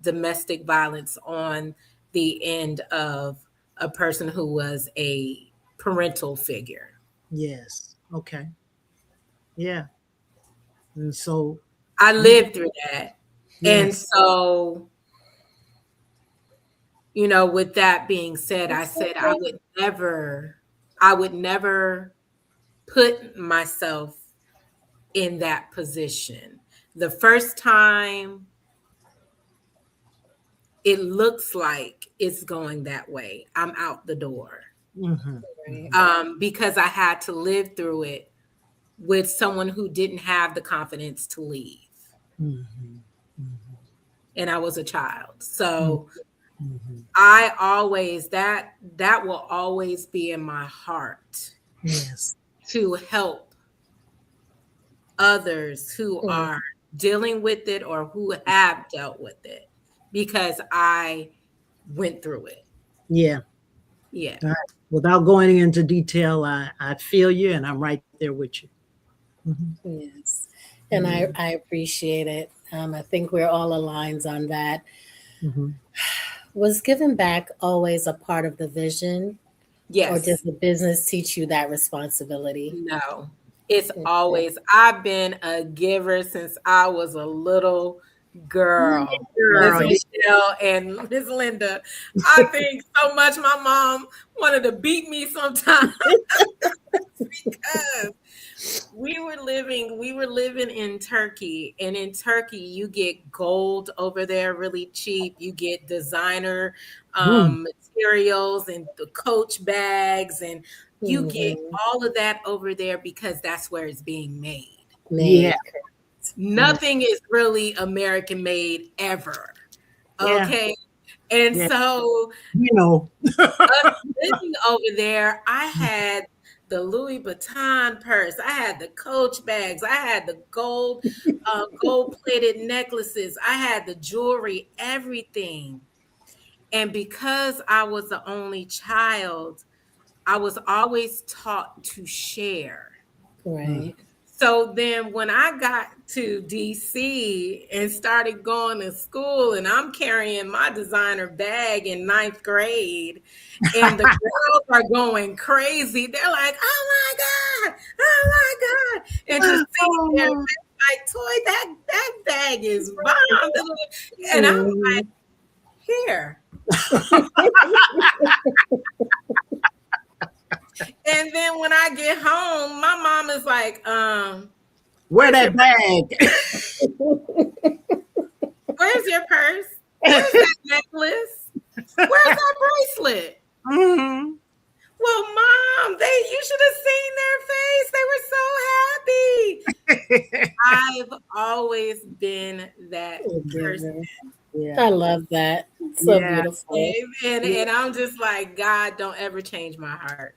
domestic violence on the end of a person who was a parental figure. Yes. Okay. Yeah. And so, I lived through that. And yes. so, with that being said, I It's said okay. I would never put myself in that position. The first time it looks like it's going that way, I'm out the door. Mm-hmm. Right. Because I had to live through it with someone who didn't have the confidence to leave. Mm-hmm. And I was a child. So Mm-hmm. I always, that will always be in my heart Yes. to help others who Mm. are dealing with it or who have dealt with it, because I went through it. Yeah. Yeah. Without going into detail, I feel you, and I'm right there with you. Mm-hmm. Yes. And I appreciate it. I think we're all aligned on that. Mm-hmm. Was giving back always a part of the vision, or did Yes. the business teach you that responsibility? No. It's Okay. always, I've been a giver since I was a little girl. Miss Girl. Michelle and Miss Linda, I think so much my mom wanted to beat me sometimes because we were living in Turkey, and in Turkey you get gold over there really cheap. You get designer Mm. materials and the Coach bags, and you get Mhm. all of that over there because that's where it's being made. Yeah. Made. Nothing is really American made ever. Yeah. Okay. And Yeah. so You know. us living over there, I had the Louis Vuitton purse, I had the Coach bags, I had the gold plated necklaces, I had the jewelry, everything. And because I was the only child, I was always taught to share. Right. So then when I got to DC and started going to school, and I'm carrying my designer bag in ninth grade, and the girls are going crazy. They're like, oh my God, oh my God. And just sitting there like, Toy, that bag is bomb. And I'm like, Mhm. here. And then when I get home, my mom is like, Wear where's your that bag. Where's your purse? Where's that necklace? Where's that bracelet? Mm-hmm. Well, Mom, you should have seen their face. They were so happy. I've always been that person. Yeah. I love that. So Yeah. beautiful. And I'm just like, God, don't ever change my heart.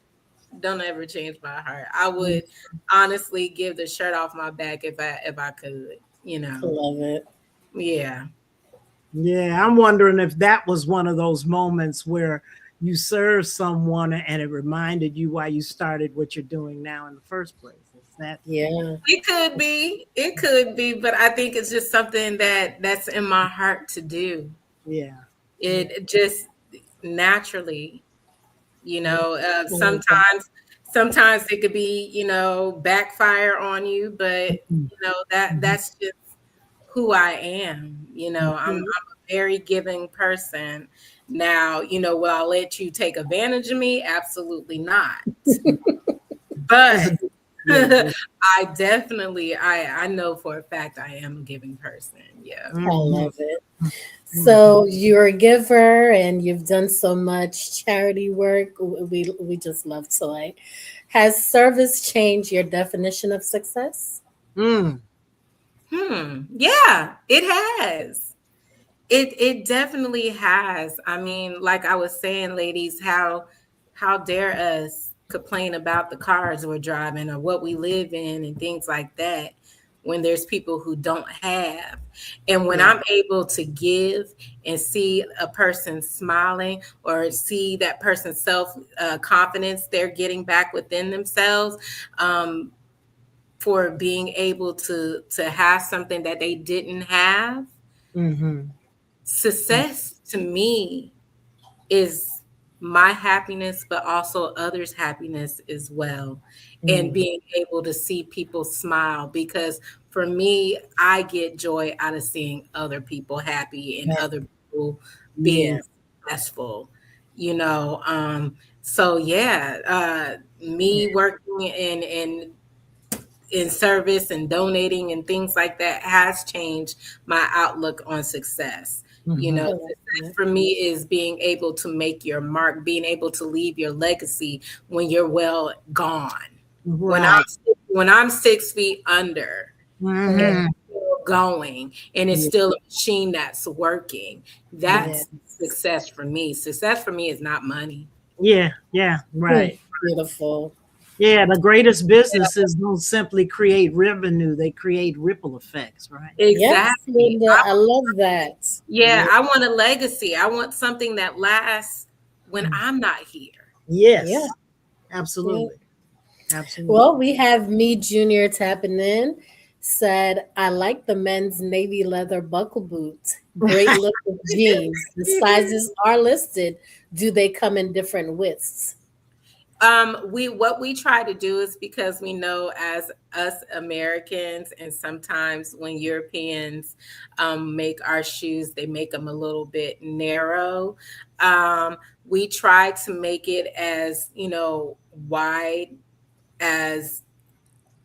Don't ever change my heart. I would honestly give the shirt off my back if I could, I love it. Yeah. Yeah. I'm wondering if that was one of those moments where you served someone and it reminded you why you started what you're doing now in the first place. Is that? Yeah. It could be, but I think it's just something that's in my heart to do. Yeah. It just naturally, love that. sometimes it could be, backfire on you, but that's just who I am. I'm a very giving person. Now, will I let you take advantage of me? Absolutely not. But I definitely, I know for a fact I am a giving person. Yeah. I love it. So you're a giver and you've done so much charity work. We just love Toy. Has service changed your definition of success? Mm. Yeah, it has. It definitely has. I mean, like I was saying, ladies, how dare us complain about the cars we're driving or what we live in and things like that when there's people who don't have. And when I'm able to give and see a person smiling or see that person's self confidence they're getting back within themselves, for being able to have something that they didn't have. Mm-hmm. Success to me is my happiness, but also others' happiness as well. And being able to see people smile, because for me, I get joy out of seeing other people happy and other people Yeah. being successful, you know. So yeah, me working in service and donating and things like that has changed my outlook on success. You Mhm. know, I love success that. for me is being able to make your mark, being able to leave your legacy when you're well gone. When Right. I'm 6 feet under and Mhm. still going, and it's Yeah. still a machine that's working, Yeah. Yeah. that's success for me. Success for me is not money. Yeah. Yeah. Right. Beautiful. Yeah. The greatest businesses don't simply create revenue; they create ripple effects. Right. Yes, Exactly. Linda, I love that. Yeah, Yeah. I want a legacy. I want something that lasts when I'm not here. Yeah. Yes. Yeah. Absolutely. Absolutely. Well, we have me Junior tapping in. Said, I like the men's navy leather buckle boots. Great look with jeans. The sizes are listed. Do they come in different widths? We what we try to do is, because we know as us Americans, and sometimes when Europeans make our shoes, they make them a little bit narrow. We try to make it as, wide as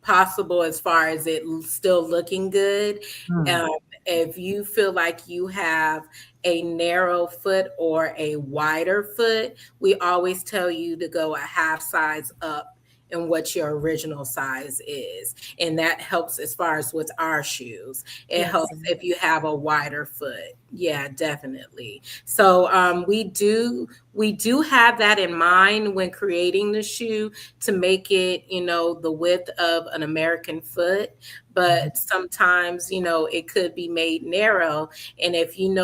possible, as far as it still looking good. Hmm. Um, if you feel like you have a narrow foot or a wider foot, we always tell you to go a half size up in what your original size is. And that helps as far as with our shoes. It Yes. helps if you have a wider foot. Yeah, definitely. So we do have that in mind when creating the shoe, to make it, the width of an American foot. But sometimes, it could be made narrow. And if you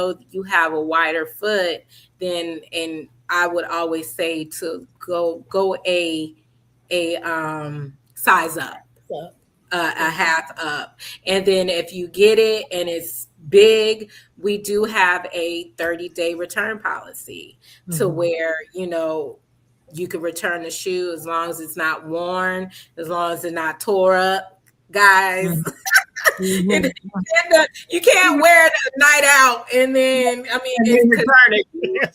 have a wider foot, then, and I would always say to go a size up, So, a half up. And then if you get it and it's big, we do have a 30-day return policy, to Mhm. where, you can return the shoe as long as it's not worn, as long as it's not tore up, guys. Mhm. Mhm. You can't wear it a night out, and then, I mean, And it's then because return it.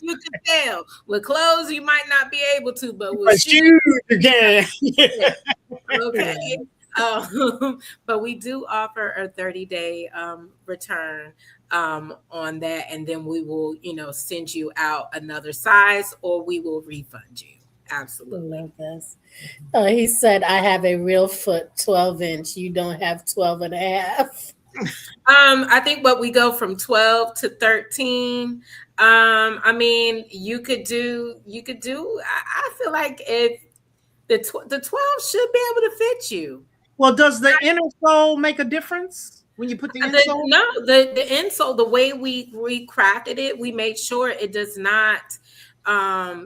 you can tell. With clothes, you might not be able to, but with But shoes, shoes again. okay. yeah. But we do offer a 30-day return on that, and then we will, send you out another size, or we will refund you. I Absolutely. love this. He said, I have a real foot, 12-inch. You don't have 12 and a half. I think what we go from 12 to 13. I mean, I feel like if the 12 should be able to fit you. Well, does the inner sole make a difference when you put the insole? No, the insole, the way we crafted it, we made sure it does not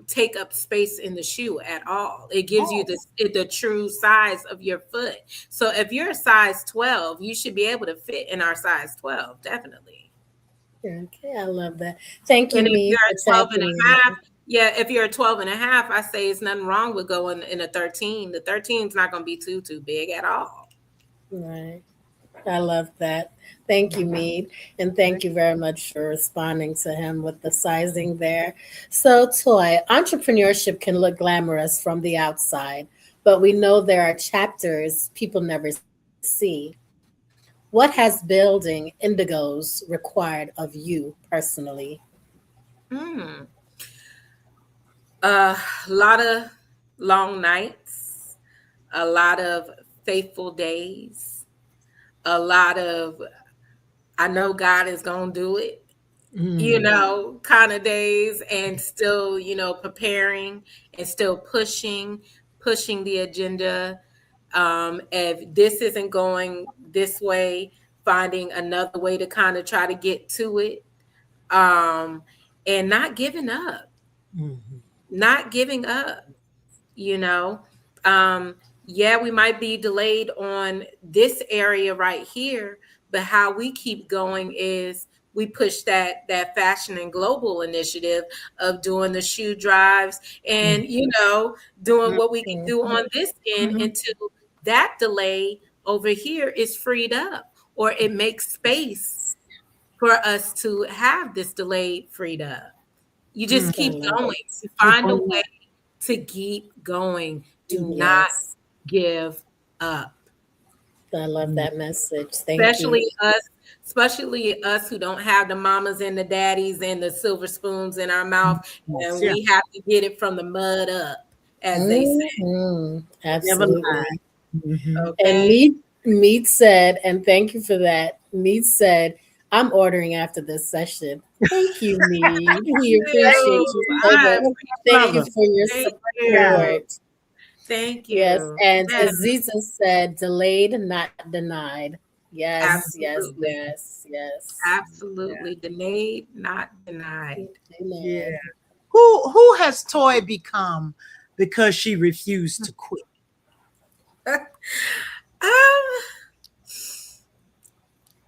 take up space in the shoe at all. It gives you Oh, the true size of your foot. So if you're a size 12, you should be able to fit in our size 12, definitely. Okay, I love that. Thank you, And if me, you're for a 12 and tapping a half, in. yeah, if you're a 12 and a half, I say it's nothing wrong with going in a 13. The 13 is not going to be too big at all. Right. I love that. Thank you, Mead. And thank you very much for responding to him with the sizing there. So, Toy, entrepreneurship can look glamorous from the outside, but we know there are chapters people never see. What has building Indigoz required of you personally? Hmm. A lot of long nights, a lot of faithful days, a lot of, I know God is going to do it, mm, kind of days, and still, preparing and still pushing the agenda. If this isn't going this way, finding another way to kind of try to get to it, um, and not giving up, mhm. not giving up, you know. Um, yeah, we might be delayed on this area right here, but how we keep going is we pushed that fashion and global initiative of doing the shoe drives and, doing what we can do on this end until that delay over here is freed up, or it makes space for us to have this delay freed up. You just keep going. You find a way to keep going. Do not give up. I love that message. Thank you. Especially us who don't have the mamas and the daddies and the silver spoons in our mouth, and we have to get it from the mud up, as they say. Absolutely. Okay. And Meet said, and thank you for that. Meet said, I'm ordering after this session. Thank you, Meet. We appreciate you so much. Thank you for your support. Thank you. Yes, and Aziza said, delayed, not denied. Yes, Absolutely. yes. Absolutely. Delayed, not denied. Yeah. Who has Toy become because she refused to quit?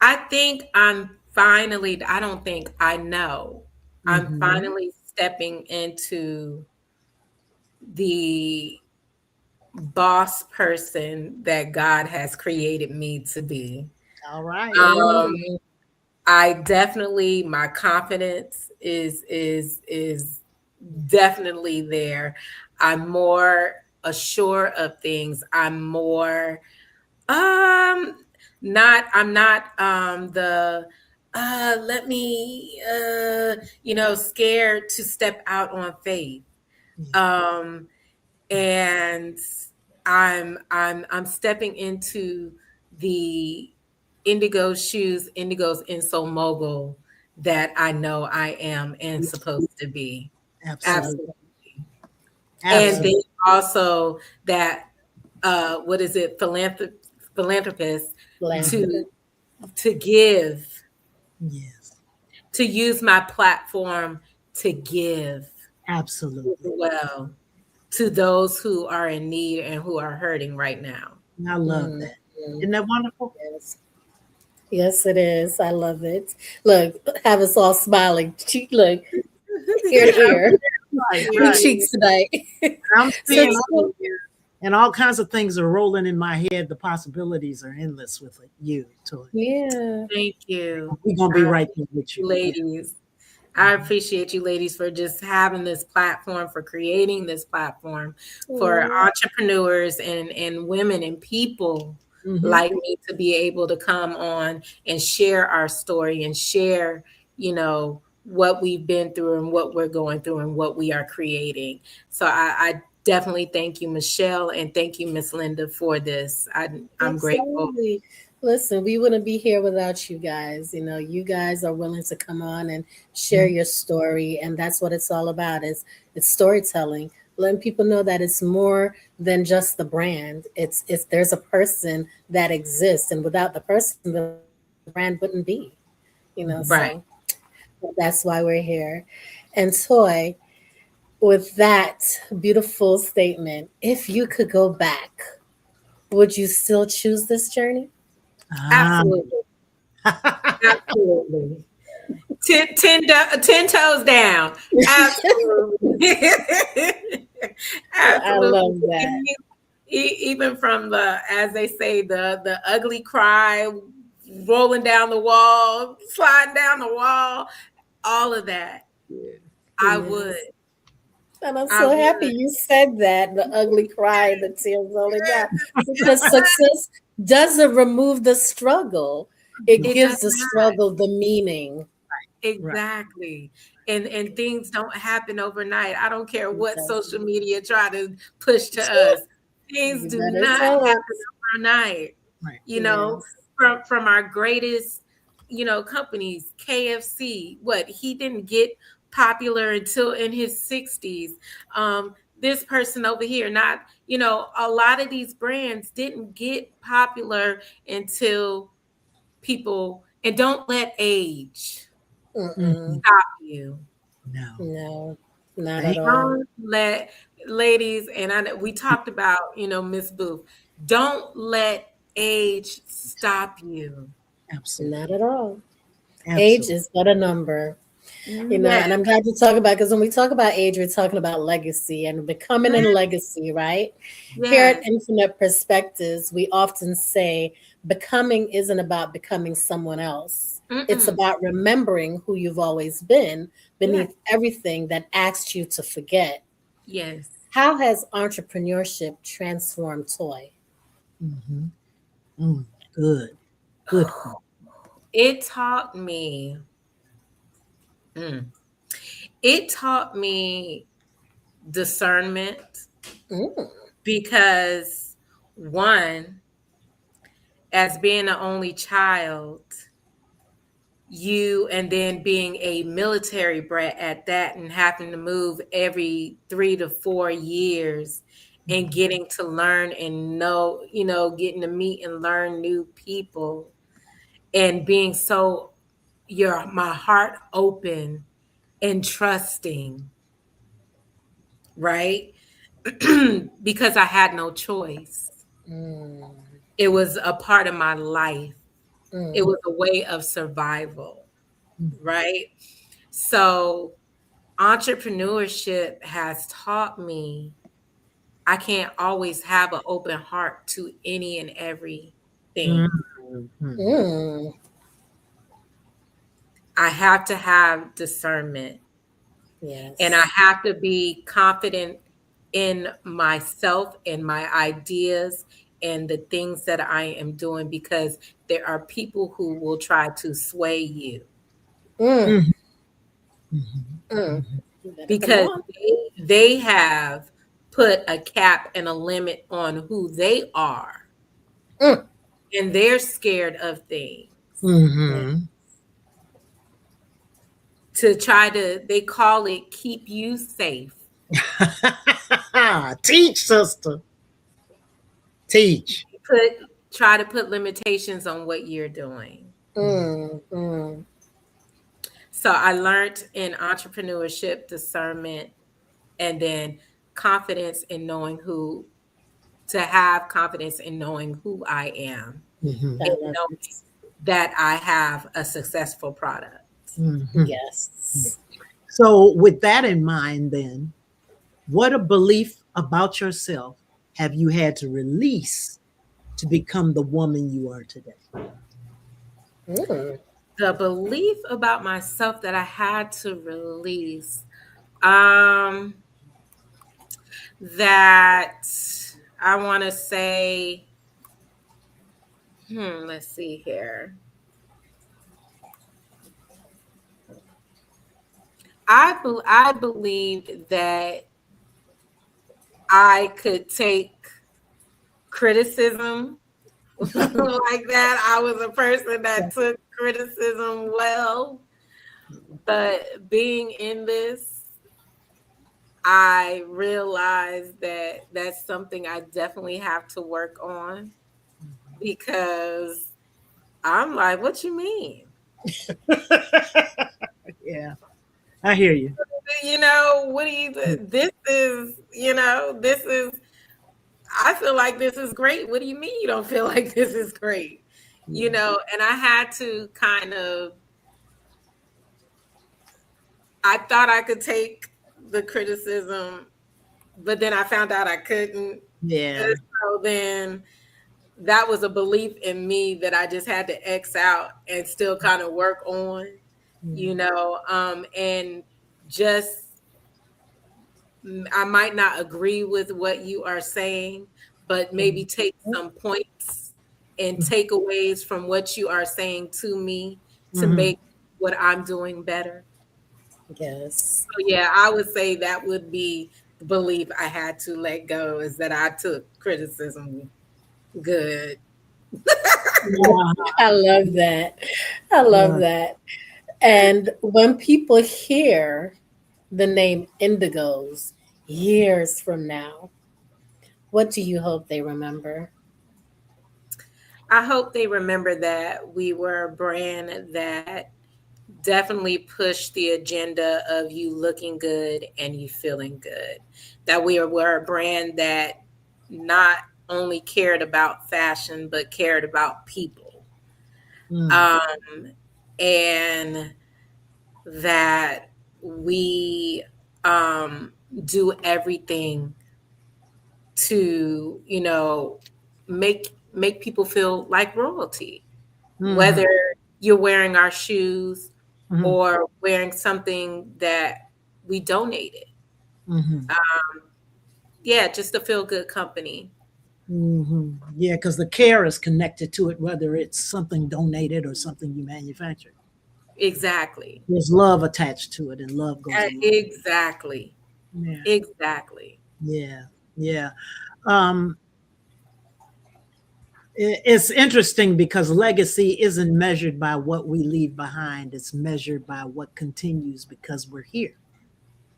I think I'm finally, I don't think I know. I'm finally stepping into the boss person that God has created me to be. All right. I definitely, my confidence is definitely there. I'm more assured of things. I'm more I'm not let me scared to step out on faith. And I'm stepping into the Indigoz shoes, Indigoz insole mogul that I know I am and supposed to be. Absolutely. And then also that what is it, philanthropist to give, to use my platform to give, absolutely, well, to those who are in need and who are hurting right now. I love that. Isn't that wonderful? Yes, it is. I love it. Look, have us all smiling. Look, ear to ear. Your cheeks tonight. I'm seeing and all kinds of things are rolling in my head. The possibilities are endless with you, Toy. Yeah. Thank you. We're going to be right there with you. Ladies. I appreciate you ladies for just having this platform, for creating this platform for entrepreneurs and women and people like me to be able to come on and share our story and share, what we've been through and what we're going through and what we are creating. So I definitely thank you, Michelle, and thank you, Miss Linda, for this. I'm grateful. Listen, we wouldn't be here without you guys. You guys are willing to come on and share your story, and that's what it's all about. It's storytelling, letting people know that it's more than just the brand. It's there's a person that exists, and without the person, the brand wouldn't be. Right. So that's why we're here. And Toy, with that beautiful statement, if you could go back, would you still choose this journey? Absolutely. Absolutely. 10 toes down. Absolutely. Absolutely. I love that. Even from as they say, the ugly cry, rolling down the wall, sliding down the wall, all of that. I would. And I'm so happy you said that, the ugly cry, the tears rolling down. Because success doesn't remove the struggle. It gives the struggle the meaning. Exactly. And things don't happen overnight. I don't care what social media try to push to us. Things do not happen overnight. Right. From our greatest, companies, KFC, he didn't get popular until in his 60s. This person over here, not, a lot of these brands didn't get popular until people, and don't let age stop you. No, not at all. Don't let, ladies, and we talked about, Miss Booth, don't let age stop you. Absolutely. Not at all. Age Absolutely. is but a number. You know, Yes, and I'm glad you talk about, because when we talk about age, we're talking about legacy and becoming in yes, legacy, right? Here at yes. Infinite Perspectives, we often say becoming isn't about becoming someone else. It's Mm-mm. about remembering who you've always been Yes, beneath everything that asked you to forget. yes. How has entrepreneurship transformed Toy? Mm-hmm. Mm, good. Good. It taught me, mm, it taught me discernment Mm, because one, as being the only child, you and then being a military brat at that and having to move every 3 to 4 years and getting to learn and know, getting to meet and learn new people and being so my heart open and trusting, right? Because I had no choice. mm, It was a part of my life. It mm, was a way of survival, Mhm. right? So entrepreneurship has taught me I can't always have an open heart to any and everything. Mhm. mm. I have to have discernment and I Yes. have to be confident in myself and my ideas and the things that I am doing because there are people who will try to sway you Mm, Mhm. Mhm. mm. Mhm. You better come because on. they have put a cap and a limit on who they are Mm. and they're scared of things Yeah. Mhm. to try to they call it keep you safe. Teach, sister. Teach. Put Try to put limitations on what you're doing. Mm, mm. So I learned in entrepreneurship discernment and then confidence in knowing who to have confidence in knowing who I am Mhm. I and love knowing it. that I have a successful product. Mhm. Yes. So, with that in mind, then, what a belief about yourself have you had to release to become the woman you are today? Mm, The belief about myself that I had to release, um, that I want to say, let's see here. I believed that I could take criticism like that. I was a person that took criticism well, but being in this, I realized that that's something I definitely have to work on because I'm like, what you mean? Yeah, I hear you. What do you, this is, this is, I feel like this is great. What do you mean you don't feel like this is great? Yeah. And I had to kind of, I thought I could take the criticism, but then I found out I couldn't. Yeah. And so then that was a belief in me that I just had to X out and still kind of work on, and just I might not agree with what you are saying, but maybe take some points and takeaways from what you are saying to me to Mhm. make what I'm doing better. yes. So yeah, I would say that would be the belief I had to let go is that I took criticism good. Yeah. I love that. I love Yeah. that. And when people hear the name Indigoz years from now, what do you hope they remember? I hope they remember that we were a brand that definitely pushed the agenda of you looking good and you feeling good. That were a brand that not only cared about fashion, but cared about people. Mm. Um, and that we do everything to, make people feel like royalty, Mhm. whether you're wearing our shoes Mhm. or wearing something that we donated. Mhm. Yeah, just to feel good company. Mhm. Yeah, because the care is connected to it, whether it's something donated or something you manufactured. Exactly. There's love attached to it, and love goes a long. Exactly. Yeah, Exactly. yeah, yeah. Um, it's interesting because legacy isn't measured by what we leave behind. It's measured by what continues because we're here.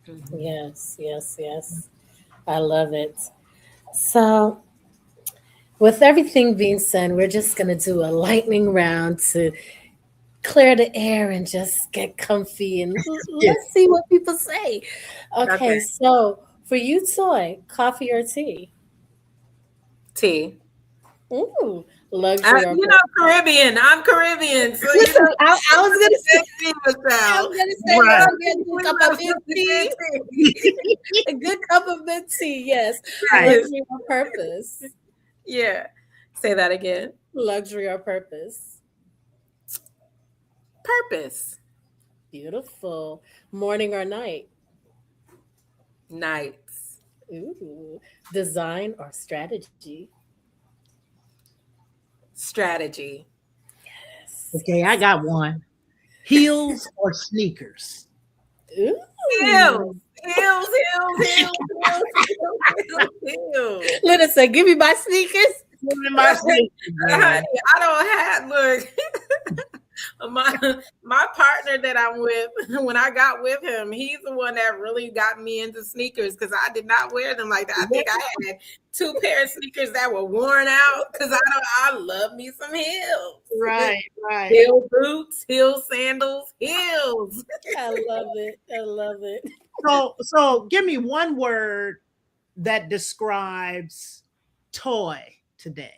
Mhm. Yes, yes, yes. I love it. So, with everything being said, we're just going to do a lightning round to clear the air and just get comfy and Yeah. let's see what people say. Okay. Okay, so for you, Toy, coffee or tea? Tea. Ooh, luxury or Caribbean. I'm Caribbean, so listen, I was gonna say, good tea, I Michelle. was gonna say Right. you're gonna get a We good cup love of mint the tea. good tea. A good cup of mint tea, yes. Right. Luxury or purpose? Yeah. Say that again. Luxury or purpose? Purpose. Beautiful. Morning or night? Nights. Ooh. Design or strategy? Strategy. Yes, Okay, I yes. got one. Heels or sneakers? Heels. Ooh. Heels, heels, heels, heels, heels, heels, heels. Lena said, give me my sneakers. Give me my sneakers, Honey, man. I don't have look. My partner that I'm with, when I got with him, he's the one that really got me into sneakers because I did not wear them like that. I think I had two pair of sneakers that were worn out because I love me some heels. Right, right. Heel boots, heel sandals, heels. I love it. I love it. So give me one word that describes toy today.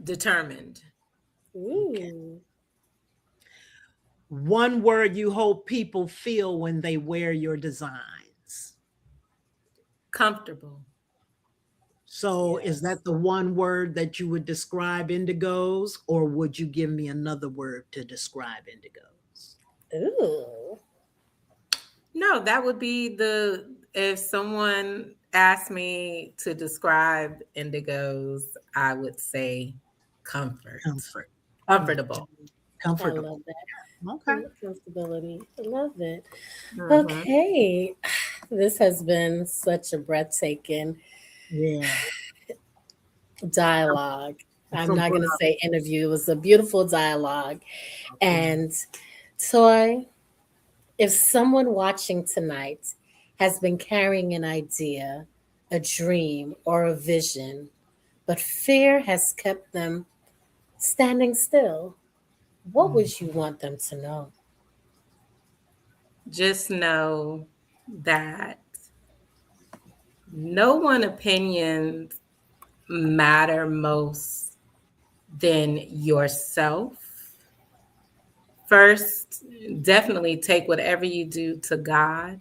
Determined. Okay. Ooh. One word you hope people feel when they wear your designs. Comfortable. So is Yes. that the one word that you would describe Indigos, or would you give me another word to describe Indigos? Ooh. No, that would be if someone asked me to describe Indigos, I would say comfort. Comfort. Comfortable. I Comfortable. love that. Okay. Comfortability. I love it. Mhm. Okay. This has been such a breathtaking Yeah. dialogue. I'm I'm so not going to proud. say interview. It was a beautiful dialogue. Yeah. And Toy, if someone watching tonight has been carrying an idea, a dream, or a vision, but fear has kept them standing still, what Mm. would you want them to know? Just know that no one opinions matter most than yourself. First, definitely take whatever you do to God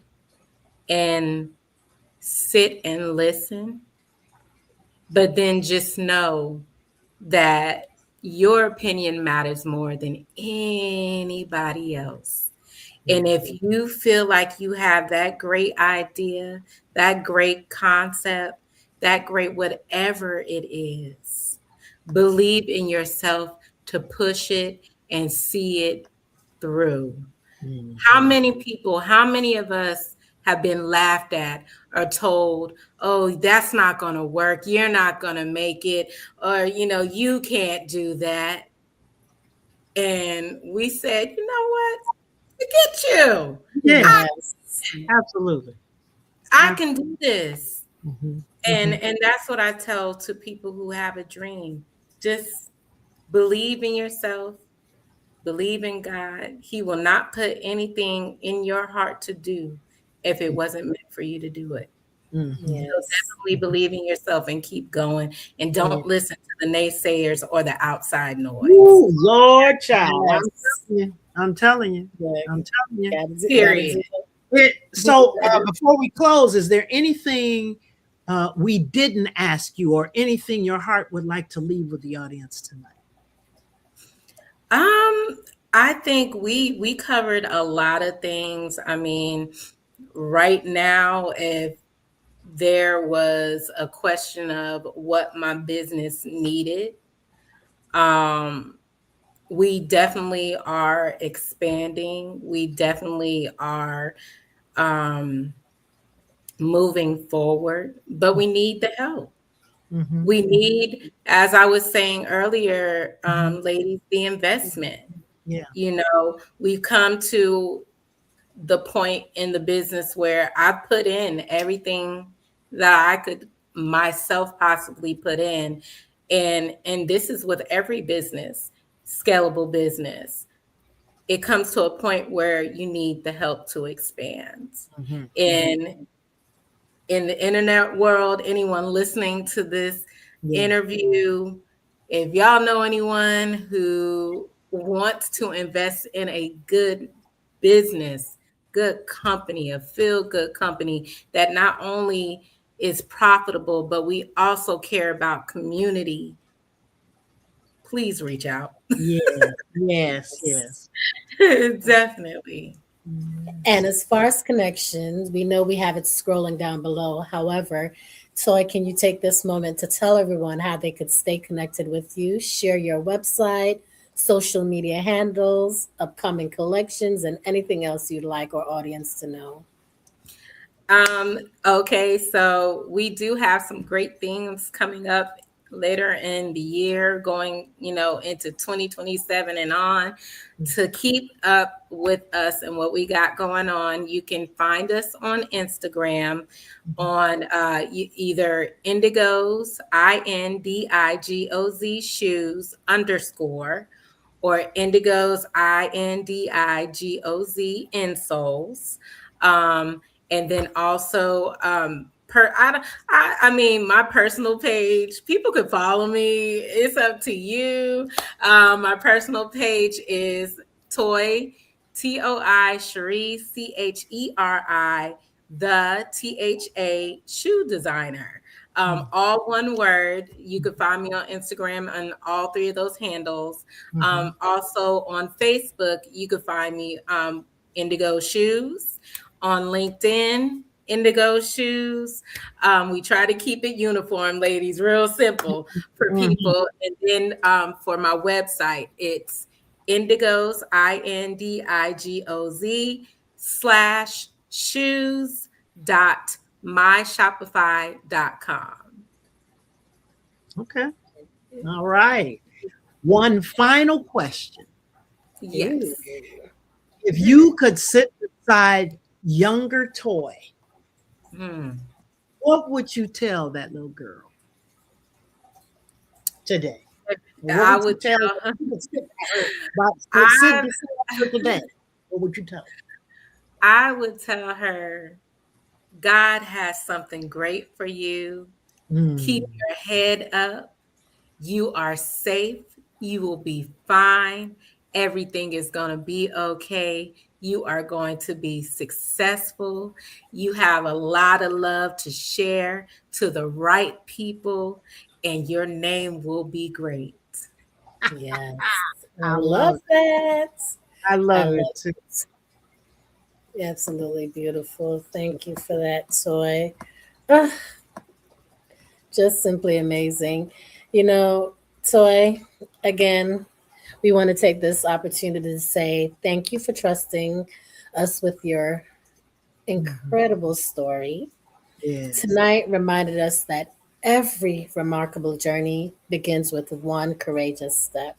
and sit and listen. But then just know that your opinion matters more than anybody else. And if you feel like you have that great idea, that great concept, that great whatever it is, believe in yourself to push it and see it through. How Mhm. many people, how many of us have been laughed at or told, oh, that's not going to work. You're not going to make it. Or, you can't do that. And we said, you know what? Forget you. Yeah, Yes. absolutely. I can do this. Mhm. And Mhm. and that's what I tell to people who have a dream. Just believe in yourself, believe in God. He will not put anything in your heart to do if it wasn't meant for you to do it. Mhm. Yes. Definitely believe in yourself and keep going, and don't listen to the naysayers or the outside noise. Ooh, Lord, child. Yes. I'm telling you. Yeah. I'm telling you. Gotta do Period. So before we close, is there anything we didn't ask you or anything your heart would like to leave with the audience tonight? I think we covered a lot of things. I mean, right now, if there was a question of what my business needed, um, we definitely are expanding. We definitely are um, moving forward, but we need the help. Mhm. We need, as I was saying earlier, ladies, the investment. Yeah. You know, we've come to the point in the business where I put in everything that I could myself possibly put in. And this is with every business, scalable business. It comes to a point where you need the help to expand. Mhm. And in the internet world, anyone listening to this Yeah. interview, if y'all know anyone who wants to invest in a good business, good company, a feel good company that not only is profitable, but we also care about community, please reach out. Yeah. Yes. Yes. Definitely. And as far as connections, we know we have it scrolling down below. However, Toy, can you take this moment to tell everyone how they could stay connected with you, share your website, social media handles, upcoming collections, and anything else you'd like our audience to know? Okay, so we do have some great things coming up later in the year, going, into 2027 and on. To keep up with us and what we got going on, you can find us on Instagram on either Indigoz, Indigoz shoes _ or Indigoz, Indigoz insoles. And then also I mean, my personal page, people could follow me. It's up to you. My personal page is Toy, TOI, Cheri, CHERI, the THA shoe designer. All one word. You could find me on Instagram on all three of those handles. Also on Facebook, you could find me Indigo Shoes. On LinkedIn, Indigo Shoes. We try to keep it uniform, ladies, real simple for people. And then for my website, it's Indigoz, Indigoz /shoes.myshopify.com. Okay. All right. One final question. Yes. If you could sit beside younger Toy, what would you tell that little girl today? I would tell her. Sit beside her today. What would you tell her? I would tell her, God has something great for you. Keep your head up. You are safe. You will be fine. Everything is going to be okay. You are going to be successful. You have a lot of love to share to the right people, and your name will be great. Yes. I love that. I I love love it too. Absolutely beautiful. Thank you for that, Toy. Ah, just simply amazing. Toy, again, we want to take this opportunity to say thank you for trusting us with your incredible story. Yes. Tonight reminded us that every remarkable journey begins with one courageous step.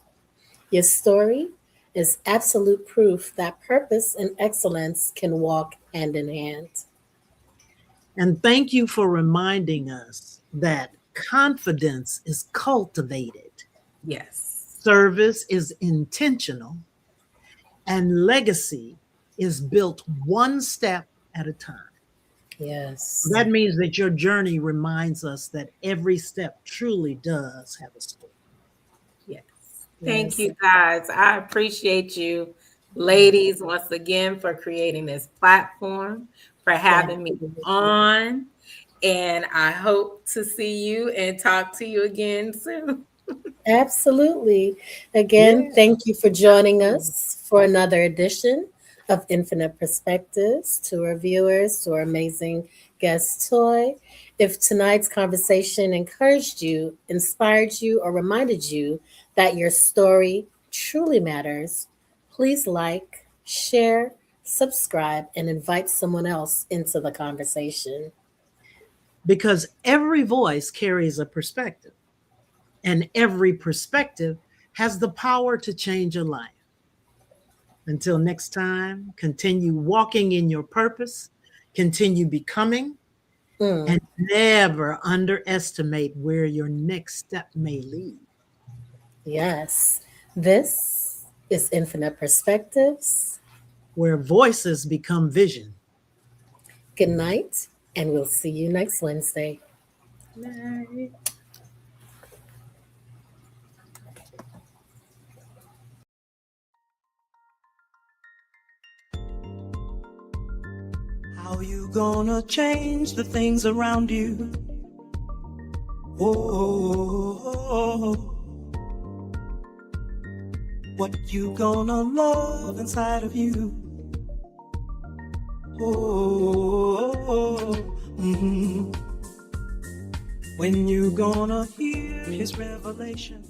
Your story is absolute proof that purpose and excellence can walk hand in hand. And thank you for reminding us that confidence is cultivated, Yes. service is intentional, and legacy is built one step at a time. Yes. That means that your journey reminds us that every step truly does have a story. Yes. Thank Yes. you, guys. I appreciate you, ladies, once again for creating this platform, for having me on. And I hope to see you and talk to you again soon. Absolutely. Again, Yeah. thank you for joining us for another edition of Infinite Perspectives. To our viewers, to our amazing guest, Toy. If tonight's conversation encouraged you, inspired you, or reminded you that your story truly matters, please like, share, subscribe, and invite someone else into the conversation. Because every voice carries a perspective, and every perspective has the power to change a life. Until next time, continue walking in your purpose, continue becoming, Mm, and never underestimate where your next step may lead. yes, this is Infinite Perspectives. Where voices become vision. Good night, and we'll see you next Wednesday. Night. How you gonna change the things around you? Oh, what you gonna love inside of you? Oh, mhm. When you gonna hear his revelation?